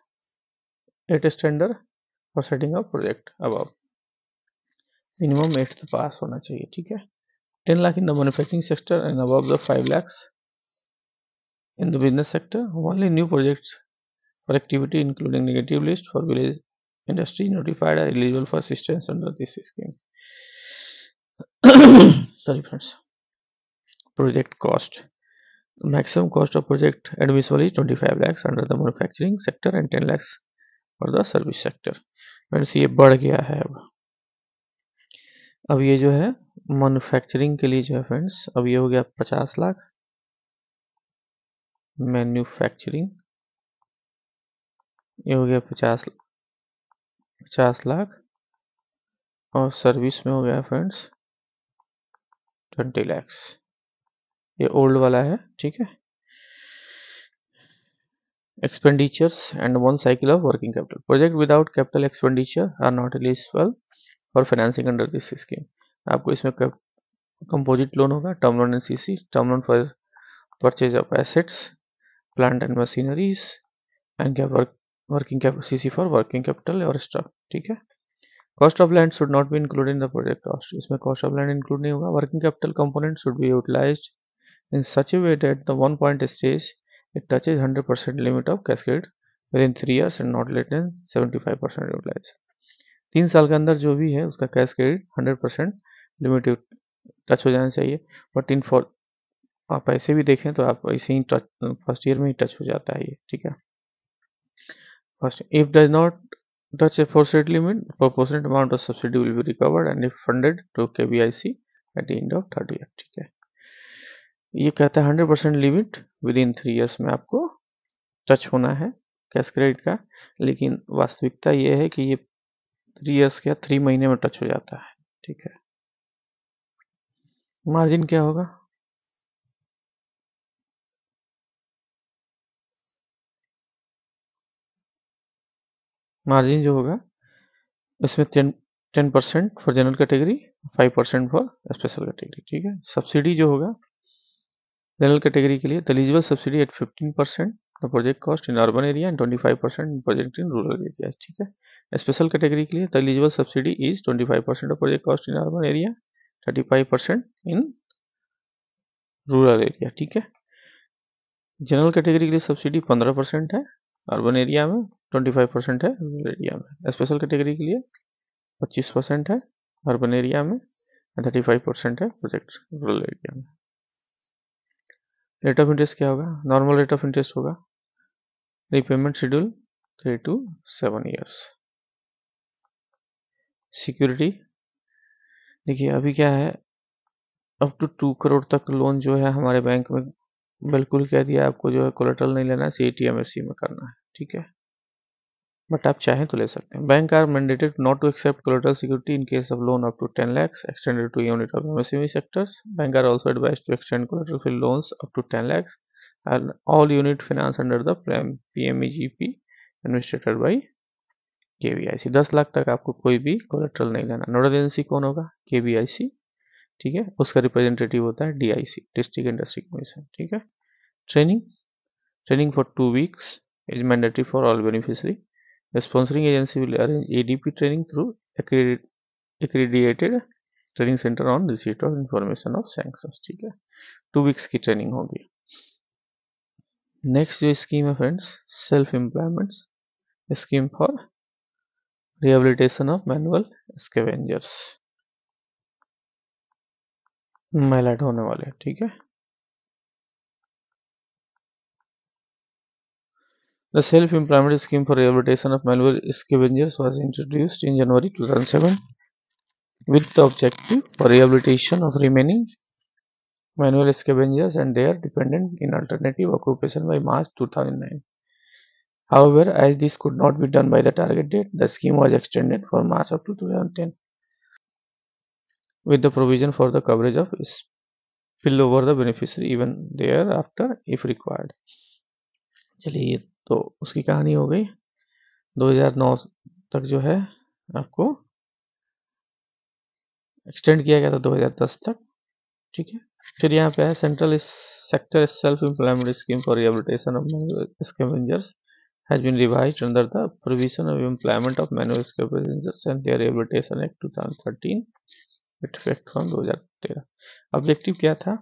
8 standard for setting up project above. Minimum 8th पास होना चाहिए, ठीक है. 10 lakh in the manufacturing sector and above the 5 lakhs in the business sector. Only new projects for activity including negative list for village industry notified are eligible for assistance under this scheme. Sorry friends. Project cost. The maximum cost of project admissible is 25 lakhs under the manufacturing sector and 10 lakhs for the service sector. Friends ये बढ़ गया है अब ये जो है manufacturing के लिए जो है फ्रेंड्स अब ये हो गया 50 लाख मैन्युफैक्चरिंग, ये हो गया 50 लाख और सर्विस में हो गया फ्रेंड्स 20 lakhs. ये ओल्ड वाला है, ठीक है. Expenditures and 1 cycle of working capital. Project without capital expenditure are not eligible for financing under this scheme. आपको इसमें कंपोजिट लोन होगा, term loan and CC, term loan for purchase of assets, plant and machineries and working capital, CC for working capital और stock, ठीक है. Cost of land should not be included in the project cost. इसमें cost of land include नहीं होगा. Working capital component should be utilised in such a way that the 1 point stage it touches 100% limit of cascade within 3 years and not less than 75% utilized. 3 साल के अंदर जो भी है उसका कैस्केड 100% लिमिट टच हो जाना चाहिए. बट इन फॉर आप ऐसे भी देखें तो आप ऐसे ही फर्स्ट ईयर में ही टच हो जाता है ये, ठीक है. First if does not touch a forested limit, proportionate amount of subsidy will be recovered and refunded to KBIC at the end of 30 year, ठीक है. ये कहता है 100% लिमिट विद इन 3 ईयर्स में आपको टच होना है कैश क्रेडिट का, लेकिन वास्तविकता ये है कि ये 3 ईयर्स क्या 3 महीने में टच हो जाता है, ठीक है. मार्जिन क्या होगा? मार्जिन जो होगा इसमें 10% for general category, 5% for special category, ठीक है. सब्सिडी जो होगा जनरल कैटेगरी के लिए the eligible subsidy at 15% the project cost in urban area and 25% in project in rural area, ठीक है. स्पेशल कैटेगरी के लिए the eligible subsidy is 25% of project cost in urban area, 35% in rural area, ठीक है. General category के लिए subsidy 15% है urban area में, 25% है रूरल एरिया में. स्पेशल कैटेगरी के लिए 25% है अर्बन एरिया में, 35% है प्रोजेक्ट रूरल एरिया में. रेट ऑफ इंटरेस्ट क्या होगा? नॉर्मल रेट ऑफ इंटरेस्ट होगा. Repayment schedule 3 to 7 years. Security देखिए अभी क्या है, अप टू 2 करोड़ तक लोन जो है हमारे बैंक में बिल्कुल कह दिया आपको जो है कोलेटरल नहीं लेना है, CTMSC में करना है, ठीक है. बट आप चाहें तो ले सकते हैं. Bank are mandated not to accept collateral security in case of loan up to 10 lakhs extended to unit of MSME sectors. Bank are also advise to extend collateral free loans up to 10 lakhs and all unit finance under the PMEGP administered by KBIC. 10 lakh तक आपको कोई भी collateral नहीं लेना. Nodal agency कौन होगा? KBIC, ठीक है. उसका रिप्रेजेंटेटिव होता है DIC, डिस्ट्रिक्ट इंडस्ट्री कमीशन, ठीक है. Training for 2 weeks is mandatory for all beneficiary. The sponsoring agency will arrange ADP training through accredited training centre on receipt of information of sanctions, ठीक है. 2 weeks की training होगी. Next जो scheme है friends, self employment scheme for rehabilitation of manual scavengers, महिला ढोने वाले, ठीक है. The self-employment scheme for rehabilitation of manual scavengers was introduced in January 2007 with the objective for rehabilitation of remaining manual scavengers and their dependent in alternative occupation by March 2009. However, as this could not be done by the target date, the scheme was extended for March of 2010 with the provision for the coverage of spillover the beneficiary even thereafter if required. चलिए तो उसकी कहानी हो गई. 2009 तक जो है आपको एक्सटेंड किया गया था 2010 तक, ठीक है. फिर यहाँ पे है central sector self employment scheme for rehabilitation of scavengers has been revised under the provision of employment of manual scavengers and their rehabilitation act 2013 with effect from 2013। Objective क्या था?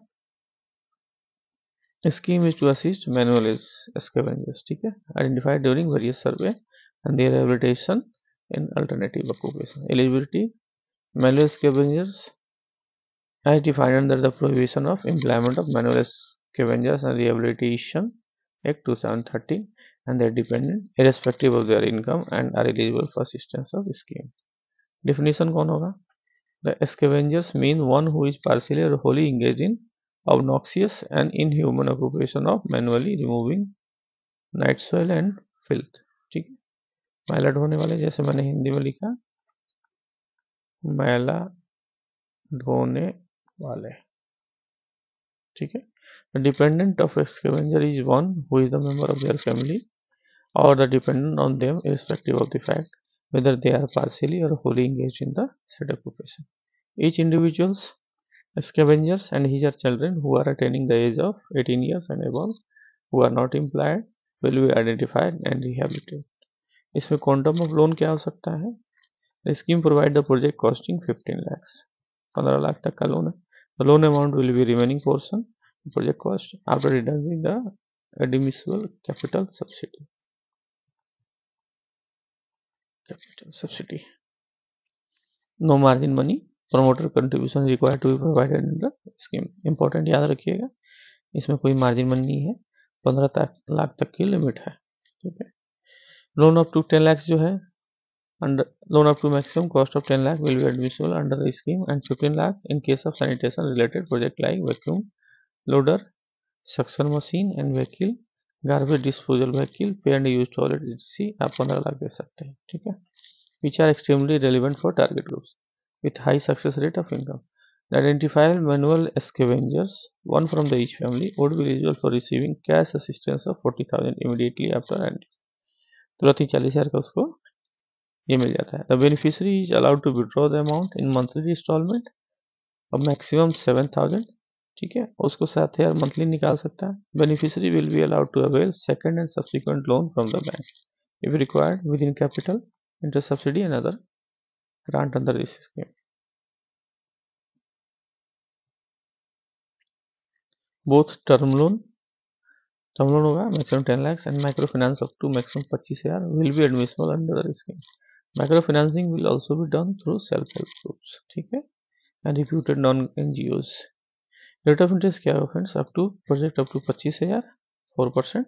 Scheme is to assist manual scavengers, ठीक है, identified during various survey and their rehabilitation in alternative occupation. Eligibility: manual scavengers as defined under the provision of employment of manual scavengers and rehabilitation act 2013 and their dependent irrespective of their income and are eligible for assistance of scheme। definition कौन होगा? The scavengers mean one who is partially or wholly engaged in obnoxious and inhuman occupation of manually removing night soil and filth, ठीक है, मैला ढोने वाले, जैसे मैंने हिंदी में लिखा मैला ढोने वाले, ठीक है। Dependent of scavenger is one who is the member of their family और the dependent on them irrespective of the fact whether they are partially or wholly engaged in the said occupation। Each individual's scavengers and his or children who are attaining the age of 18 years and above who are not employed will be identified and rehabilitated। इसमें quantum of loan क्या हो सकता है? The scheme provide the project costing 15 lakhs, 15 lakh तक का loan है। The loan amount will be remaining portion project cost after deducting the admissible capital subsidy। No margin money, promoter contribution required to be provided in the scheme। important याद रखिएगा, इसमें कोई margin money नहीं है, 15 लाख तक की limit है, ठीक है। लोन अप टू 10 lakhs जो है under loan up to maximum cost of 10 lakh will be admissible under the scheme and 15 lakh in case of sanitation related project like vacuum loader, suction machine and vehicle, garbage disposal vehicle, pay and use toilet etc। आप 15 लाख दे सकते हैं, ठीक है। Which are extremely relevant for target groups with high success rate of income. The identified manual scavengers, one from the each family, would be eligible for receiving cash assistance of 40,000 immediately after end। तुरंत ही 40,000 का उसको ये मिल जाता है। The beneficiary is allowed to withdraw the amount in monthly instalment और maximum 7,000, ठीक है, उसको 7,000 मंथली निकाल सकता है। Beneficiary will be allowed to avail second and subsequent loan from the bank if required within capital interest subsidy and other grant under this scheme. Both term loan होगा maximum 10 lakhs and micro finance up to maximum 25,000 will be admissible under the scheme. Micro financing will also be done through self help groups, ठीक है, and reputed non NGOs. Rate of interest क्या है friends? Up to project up to 25,000 4%,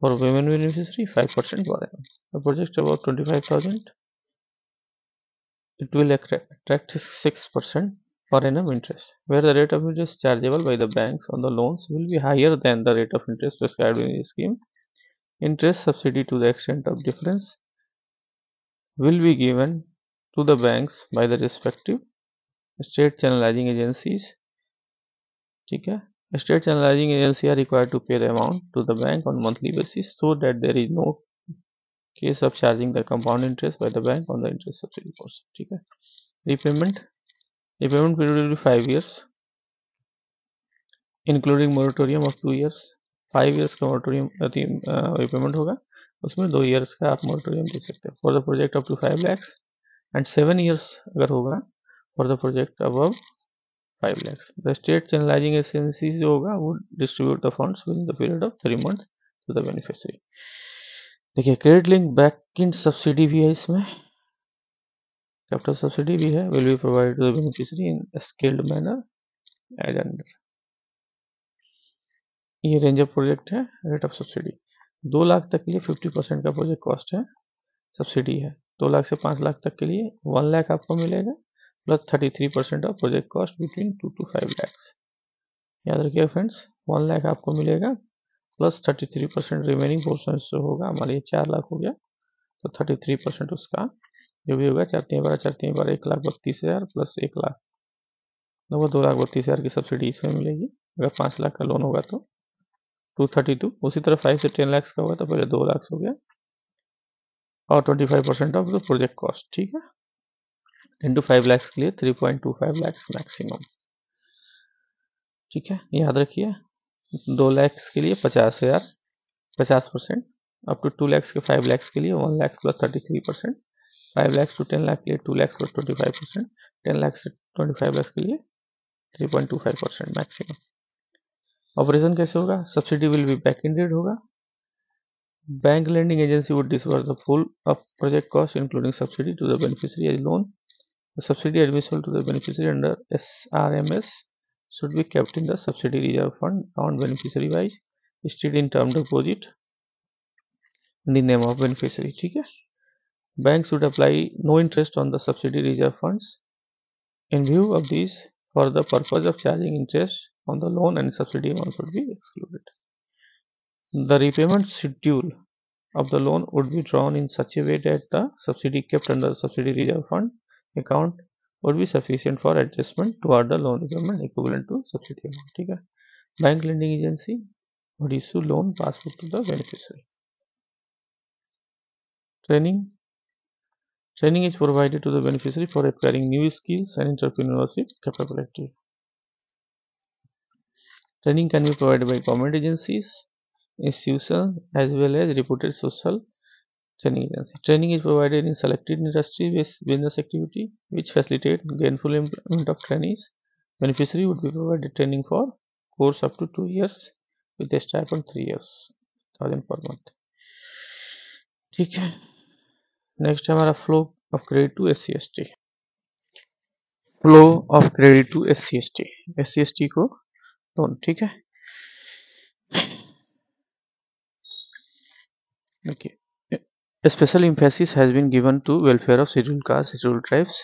for women beneficiary 5% per annum। The project about 25,000 it will attract 6% per annum interest, where the rate of interest chargeable by the banks on the loans will be higher than the rate of interest prescribed in the scheme। Interest subsidy to the extent of difference will be given to the banks by the respective state channelizing agencies, ठीक है। State channelizing agency are required to pay the amount to the bank on monthly basis so that there is no case of charging the compound interest by the bank on the interest subsidy portion, ठीक है। repayment period will be 5 years including moratorium of 2 years। 5 years का moratorium repayment होगा, उसमें 2 years का आप moratorium दे सकते हैं for the project up to 5 lakhs and 7 years अगर होगा for the project above 5 lakhs। the state channelizing agencies जो होगा वो distribute the funds within the period of 3 months to the beneficiary। देखिए credit link back in subsidy भी है, इसमें capital subsidy भी है, will be provided to the beneficiary in scaled manner as under. ये रेंज ऑफ प्रोजेक्ट है, rate of subsidy 2 lakh तक के लिए 50% का प्रोजेक्ट कॉस्ट है, सब्सिडी है। 2 लाख से 5 लाख तक के लिए 1 लाख आपको मिलेगा plus 33% of project cost between 2 to 5 lakhs। याद रखिए फ्रेंड्स, 1 लाख आपको मिलेगा प्लस 33% रिमेनिंग पोर्शन से होगा, हमारे लिए 4 लाख हो गया तो 33% उसका जो भी होगा 4 1 लाख 32,000 प्लस 1 लाख लगभग 2,32,000 की सब्सिडी इसमें मिलेगी। अगर 5 लाख का लोन होगा तो 232। उसी तरह 5 से 10 लाख का होगा तो पहले 2 लाख हो गया और 25% ऑफ द प्रोजेक्ट कॉस्ट, ठीक है, इंटू 5 लाख के लिए 3.25 लाख मैक्सिमम। ठीक है, याद रखिए 2 लाख के लिए 50,000 50%, अप टू 2 लाख के 5 लाख के लिए 1 लाख प्लस 33%, 5 लाख टू 10 लाख के लिए 2 लाख प्लस 25%, 10 लाख से 25 लाख के लिए 3.25% मैक्सिमम। ऑपरेशन कैसे होगा? Subsidy will be back ended होगा। Bank lending agency would disburse the full of project cost including subsidy to the beneficiary as loan. The subsidy admissible to the beneficiary under SRMS should be kept in the subsidy reserve fund on beneficiary wise stated in term deposit in the name of beneficiary. ठीक है, banks should apply no interest on the subsidy reserve funds in view of these for the purpose of charging interest on the loan, and subsidy amount should be excluded. The repayment schedule of the loan would be drawn in such a way that the subsidy kept under the subsidy reserve fund account would be sufficient for adjustment toward the loan repayment equivalent to subsidy amount. ठीक है, bank lending agency would issue loan passbook to the beneficiary. Training is provided to the beneficiary for acquiring new skills and entrepreneurship capability. Training can be provided by government agencies, institutions, as well as reputed social training agency. Training is provided in selected industry-based business activity which facilitate gainful employment of trainees. Beneficiary would be provided training for course up to 2 years with a stipend 3 years 1000 per month. ठीक है, next है हमारा flow of credit to SC/ST. Flow of credit to SC/ST. SC/ST को loan, ठीक है, देखिए a special emphasis has been given to welfare of scheduled castes, scheduled tribes.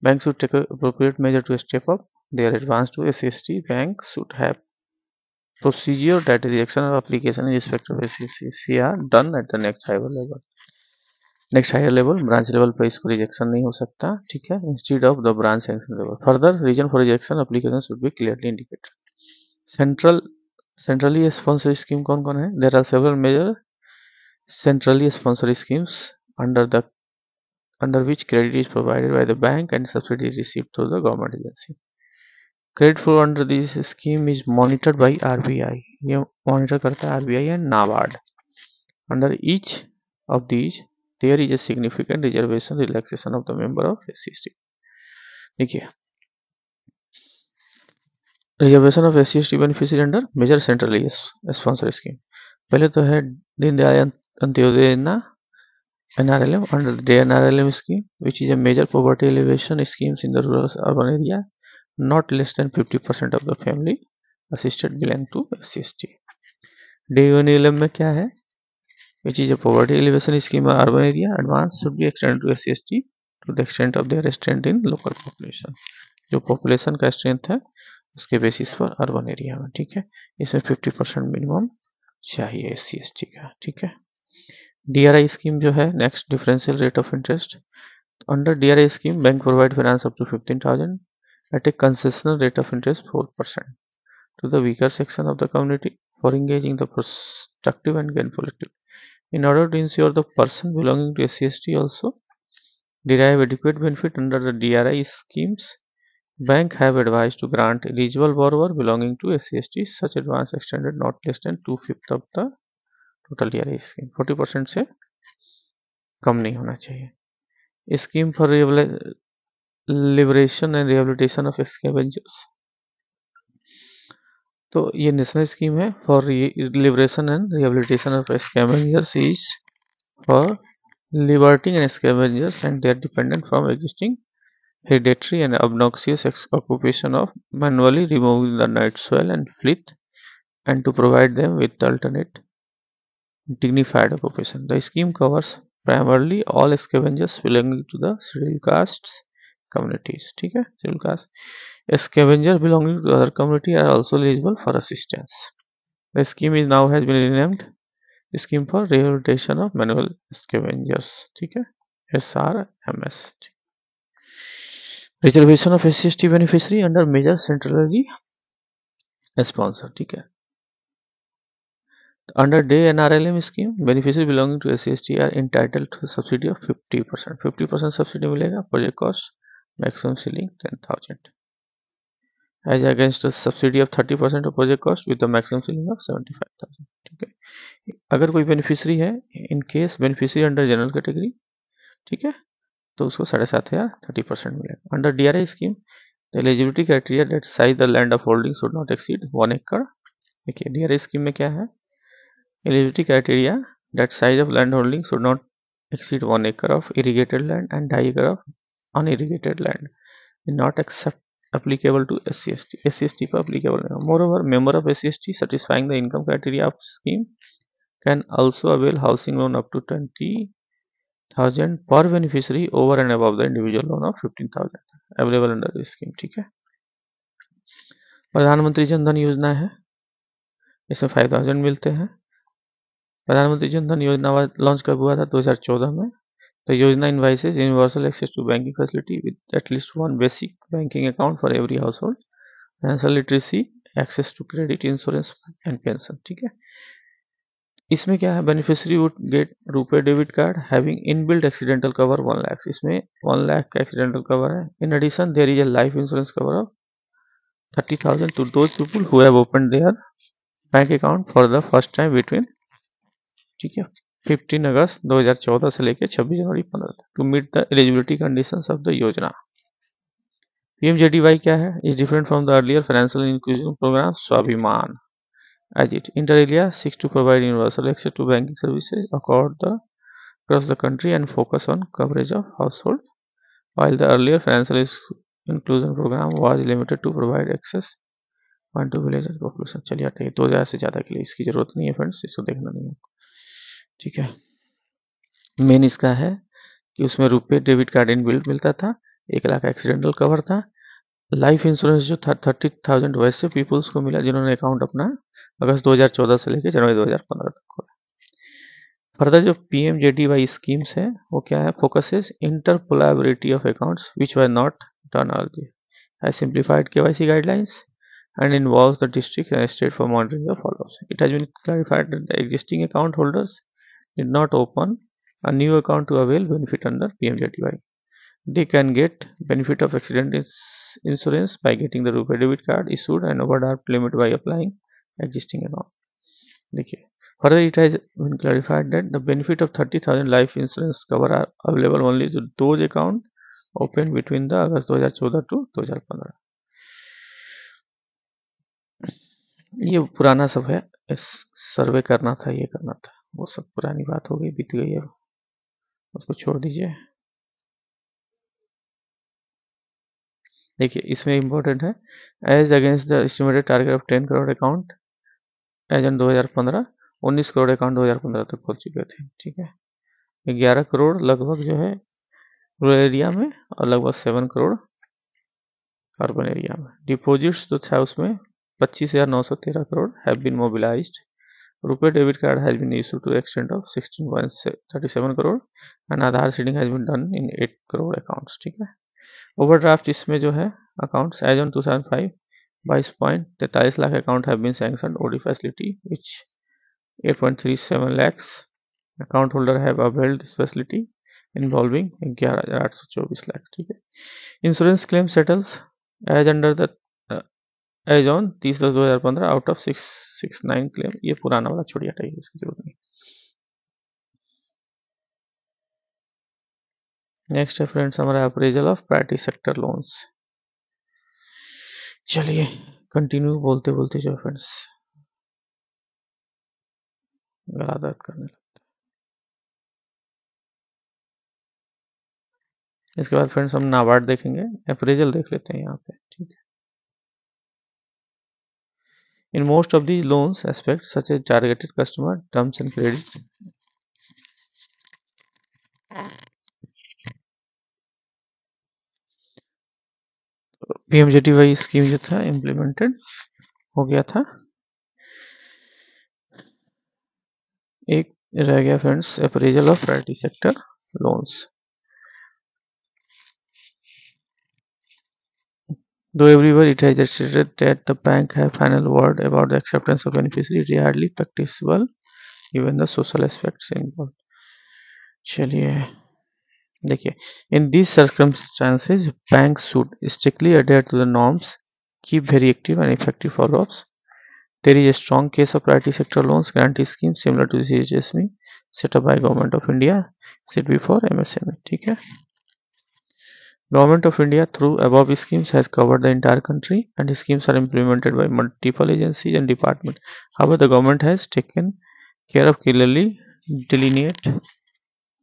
Banks should take appropriate measure to step up their advance to SC/ST. Banks should have procedure that rejection of application in respect of SC/ST are done at the next higher level. Next higher level, branch level पर इसको rejection नहीं हो सकता, ठीक है, instead of the branch sanction level. Further reason for rejection application should be clearly indicated. Centrally sponsor scheme कौन कौन है? There are several major centrally sponsored schemes under which credit is provided by the bank and subsidy is received through the government agency. Credit flow under this scheme is monitored by RBI. ये monitor करता है RBI and NABARD. Under each of these there is a significant reservation relaxation of the member of SC/ST. देखिए, reservation of SC/ST beneficiary under major centrally sponsor scheme. पहले तो है दीनदयाल अंत्योदय योजना NRLM. Under the NRLM scheme, which is a major poverty alleviation schemes in the rural urban area, not less than 50% of the family assisted belong to SC/ST. DUNLM में क्या है? Which is a poverty alleviation scheme in urban area, advance should be extended to SC/ST to the extent of their strength in local population. जो population का strength है उसके basis पर urban area में, ठीक है, इसमें 50% मिनिमम चाहिए SC/ST का, ठीक है. DRI स्कीम जो है, next differential rate of interest. Under DRI scheme bank provide finance up to 15,000 at a concessional rate of interest 4% to the weaker section of the community for engaging the productive and gainful activity. In order to ensure the person belonging to SC/ST also derive adequate benefit under the DRI schemes, bank have advised to grant eligible borrower belonging to SC/ST such advance extended not less than 2/5 of the total DRI scheme. 40% से कम नहीं होना चाहिए. Scheme for liberation and rehabilitation of scavengers. तो ये national scheme है for liberation and rehabilitation of scavengers is for liberating and scavengers and their dependent from existing hereditary and obnoxious occupation of manually removing the night soil and fleet, and to provide them with alternate dignified occupation. The scheme covers primarily all scavengers belonging to the scheduled castes communities. ठीक है, scheduled caste. Scavengers belonging to other community are also eligible for assistance. The scheme is now has been renamed Scheme for Rehabilitation of Manual Scavengers. ठीक है, SRMS. Reservation of SC/ST beneficiary under major centrally sponsor. ठीक है, under day NRLM scheme, beneficiary belonging to SC/ST are entitled to subsidy of 50%. 50% subsidy मिलेगा. Project cost maximum ceiling 10,000. As against subsidy of 30% of project cost with the maximum ceiling of 75,000। ठीक है, अगर कोई beneficiary है, in case beneficiary under general category, ठीक है, तो उसको 7,500 30% मिलेगा। Under DRI scheme the eligibility criteria that size the land of holding should not exceed 1 एकड़। देखिए DRI स्कीम में क्या है, eligibility criteria that size of land holding should not exceed 1 acre of irrigated land and 2.5 acre of unirrigated land, not except applicable to SC/ST। SC/ST पर applicable नहीं। Moreover, member of SC/ST satisfying the income criteria of scheme can also avail housing loan up to 20,000 per beneficiary over and above the individual loan of 15,000 available under this scheme। ठीक है, प्रधानमंत्री जन धन योजना है, इसमें 5,000 मिलते हैं। प्रधानमंत्री जन धन योजना लॉन्च कब हुआ था? 2014 में। The Yojana invites universal access to banking facility with at least one basic banking account for every household, financial literacy, access to credit, insurance and pension। ठीक है, इसमें क्या है, beneficiary would get RuPay debit card having inbuilt accidental cover 1 lakh. इसमें 1 लाख का accidental cover है। In addition there is a life insurance cover of 30,000 to those people who have opened their bank account for the first time between, ठीक है, 15 अगस्त 2014 से लेकर 26 जनवरी 15 तक to meet the eligibility conditions of the योजना। PMJDY क्या है? Is different from the earlier financial inclusion programme Swabhiman, as it inter alia seeks to provide universal access to banking services across the country and focus on coverage of household, while the earlier financial inclusion program was limited to provide access to village population। चलिए हटाइए, 2000 से ज़्यादा के लिए इसकी ज़रूरत नहीं है फ्रेंड्स, इसको देखना नहीं है। ठीक है, मेन इसका है कि उसमें रुपए डेबिट कार्ड इनबिल्ट मिलता था, 1 लाख एक्सीडेंटल कवर था, लाइफ इंश्योरेंस जो था 30,000 वैसे पीपल्स को मिला जिन्होंने अकाउंट अपना अगस्त 2014 से लेकर जनवरी 2015 तक खोला। फर्दर जो PMJDY स्कीम्स है वो क्या है, focuses interoperability of accounts which were not done earlier, has simplified KYC guidelines and involves the district and state for monitoring the follow-ups. It has been clarified that the existing account holders did not open a new account to avail benefit under PMJDY. They can get benefit of accident insurance by getting the RuPay debit card issued and overdraft limit by applying existing account। देखिए, further it has been clarified that the benefit of 30,000 life insurance cover are available only to those account opened between the August 2014 to 2015। ये पुराना सब है, इस सर्वे करना था, ये करना था, वो सब पुरानी बात हो गई, बीत गई है, उसको छोड़ दीजिए। देखिए इसमें इम्पोर्टेंट है, as against the estimated target of 10 crore account as on 2015, 19 crore account 2015 तक खोल चुके थे। ठीक है, 11 करोड़ लगभग जो है रूरल एरिया में और लगभग 7 करोड़ अर्बन एरिया में। डिपोजिट्स जो था उसमें 25,913 crore have been mobilised. RuPay debit card has been issued to the extent of 16.37 crore and Aadhaar seeding has been done in 8 crore accounts। ठीक है, ओवरड्राफ्ट इसमें जो है accounts as on 2005 22.43 lakh account have been sanctioned OD facility which 8.37 lakhs account holder have availed this facility involving 11,824 lakh. ठीक है, insurance claim settles as under the as on 30/10/2015 out of 669 claim. ये पुराना वाला छोड़िए, हटाइए, इसकी जरूरत नहीं। नेक्स्ट है फ्रेंड्स हमारा appraisal of priority sector loans. चलिए कंटिन्यू बोलते बोलते जो फ्रेंड्स गला दर्द करने लगता है। इसके बाद फ्रेंड्स हम नाबार्ड देखेंगे, अप्रेजल देख लेते हैं यहाँ पे। ठीक है, in most of the loans aspect such as targeted customer terms and credit, PMJDY scheme जो था इम्प्लीमेंटेड हो गया था। एक रह गया friends appraisal of priority sector loans. Though everywhere it has stated that the bank have final word about the acceptance of beneficiary, it is hardly practicable given the social aspects involved। चलिए देखिए, in these circumstances banks should strictly adhere to the norms keep very active and effective follow-ups. There is a strong case of priority sector loans guarantee scheme similar to the CGSME set up by Government of India, set before MSME. ठीक है. Government of India through above schemes has covered the entire country and schemes are implemented by multiple agencies and departments. However, the government has taken care of clearly delineate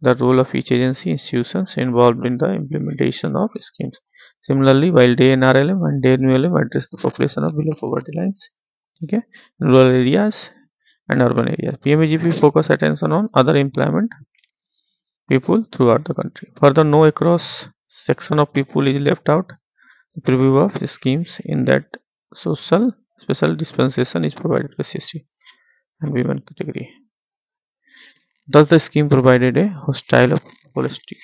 the role of each agency institutions involved in the implementation of schemes. Similarly, while DNRLM and DNULM address the population of below poverty lines, okay, rural areas and urban areas, PMEGP focus attention on other employment people throughout the country. Further, no across section of people is left out. The preview of schemes in that social special dispensation is provided to CST and women category. Thus, the scheme provided a hostile of holistic.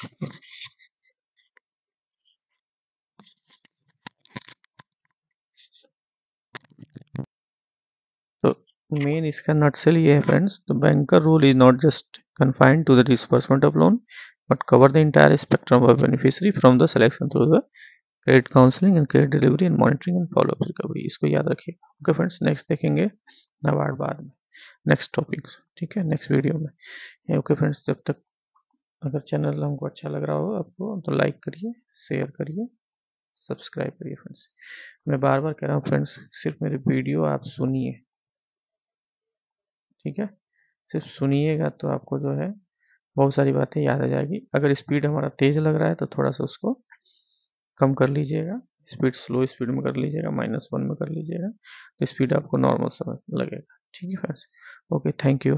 So main इसका nutshell ये है friends. The banker rule is not just confined to the disbursement of loan, but cover the entire spectrum of beneficiary from the selection through the credit counseling and credit delivery and monitoring and follow up recovery. इसको याद रखिएगा. Okay friends, next देखेंगे नाबार्ड बाद में, next topic. ठीक है, next video में. Okay friends, जब तक अगर चैनल हमको अच्छा लग रहा हो आपको तो लाइक करिए, शेयर करिए, सब्सक्राइब करिए फ्रेंड्स. मैं बार बार कह रहा हूँ फ्रेंड्स, सिर्फ मेरी वीडियो आप सुनिए. ठीक है, सिर्फ सुनिएगा तो आपको जो है बहुत सारी बातें याद आ जाएगी. अगर स्पीड हमारा तेज लग रहा है तो थोड़ा सा उसको कम कर लीजिएगा, स्पीड स्लो स्पीड में कर लीजिएगा, -1 में कर लीजिएगा, तो स्पीड आपको नॉर्मल समझ लगेगा. ठीक है फ्रेंड्स, ओके, थैंक यू.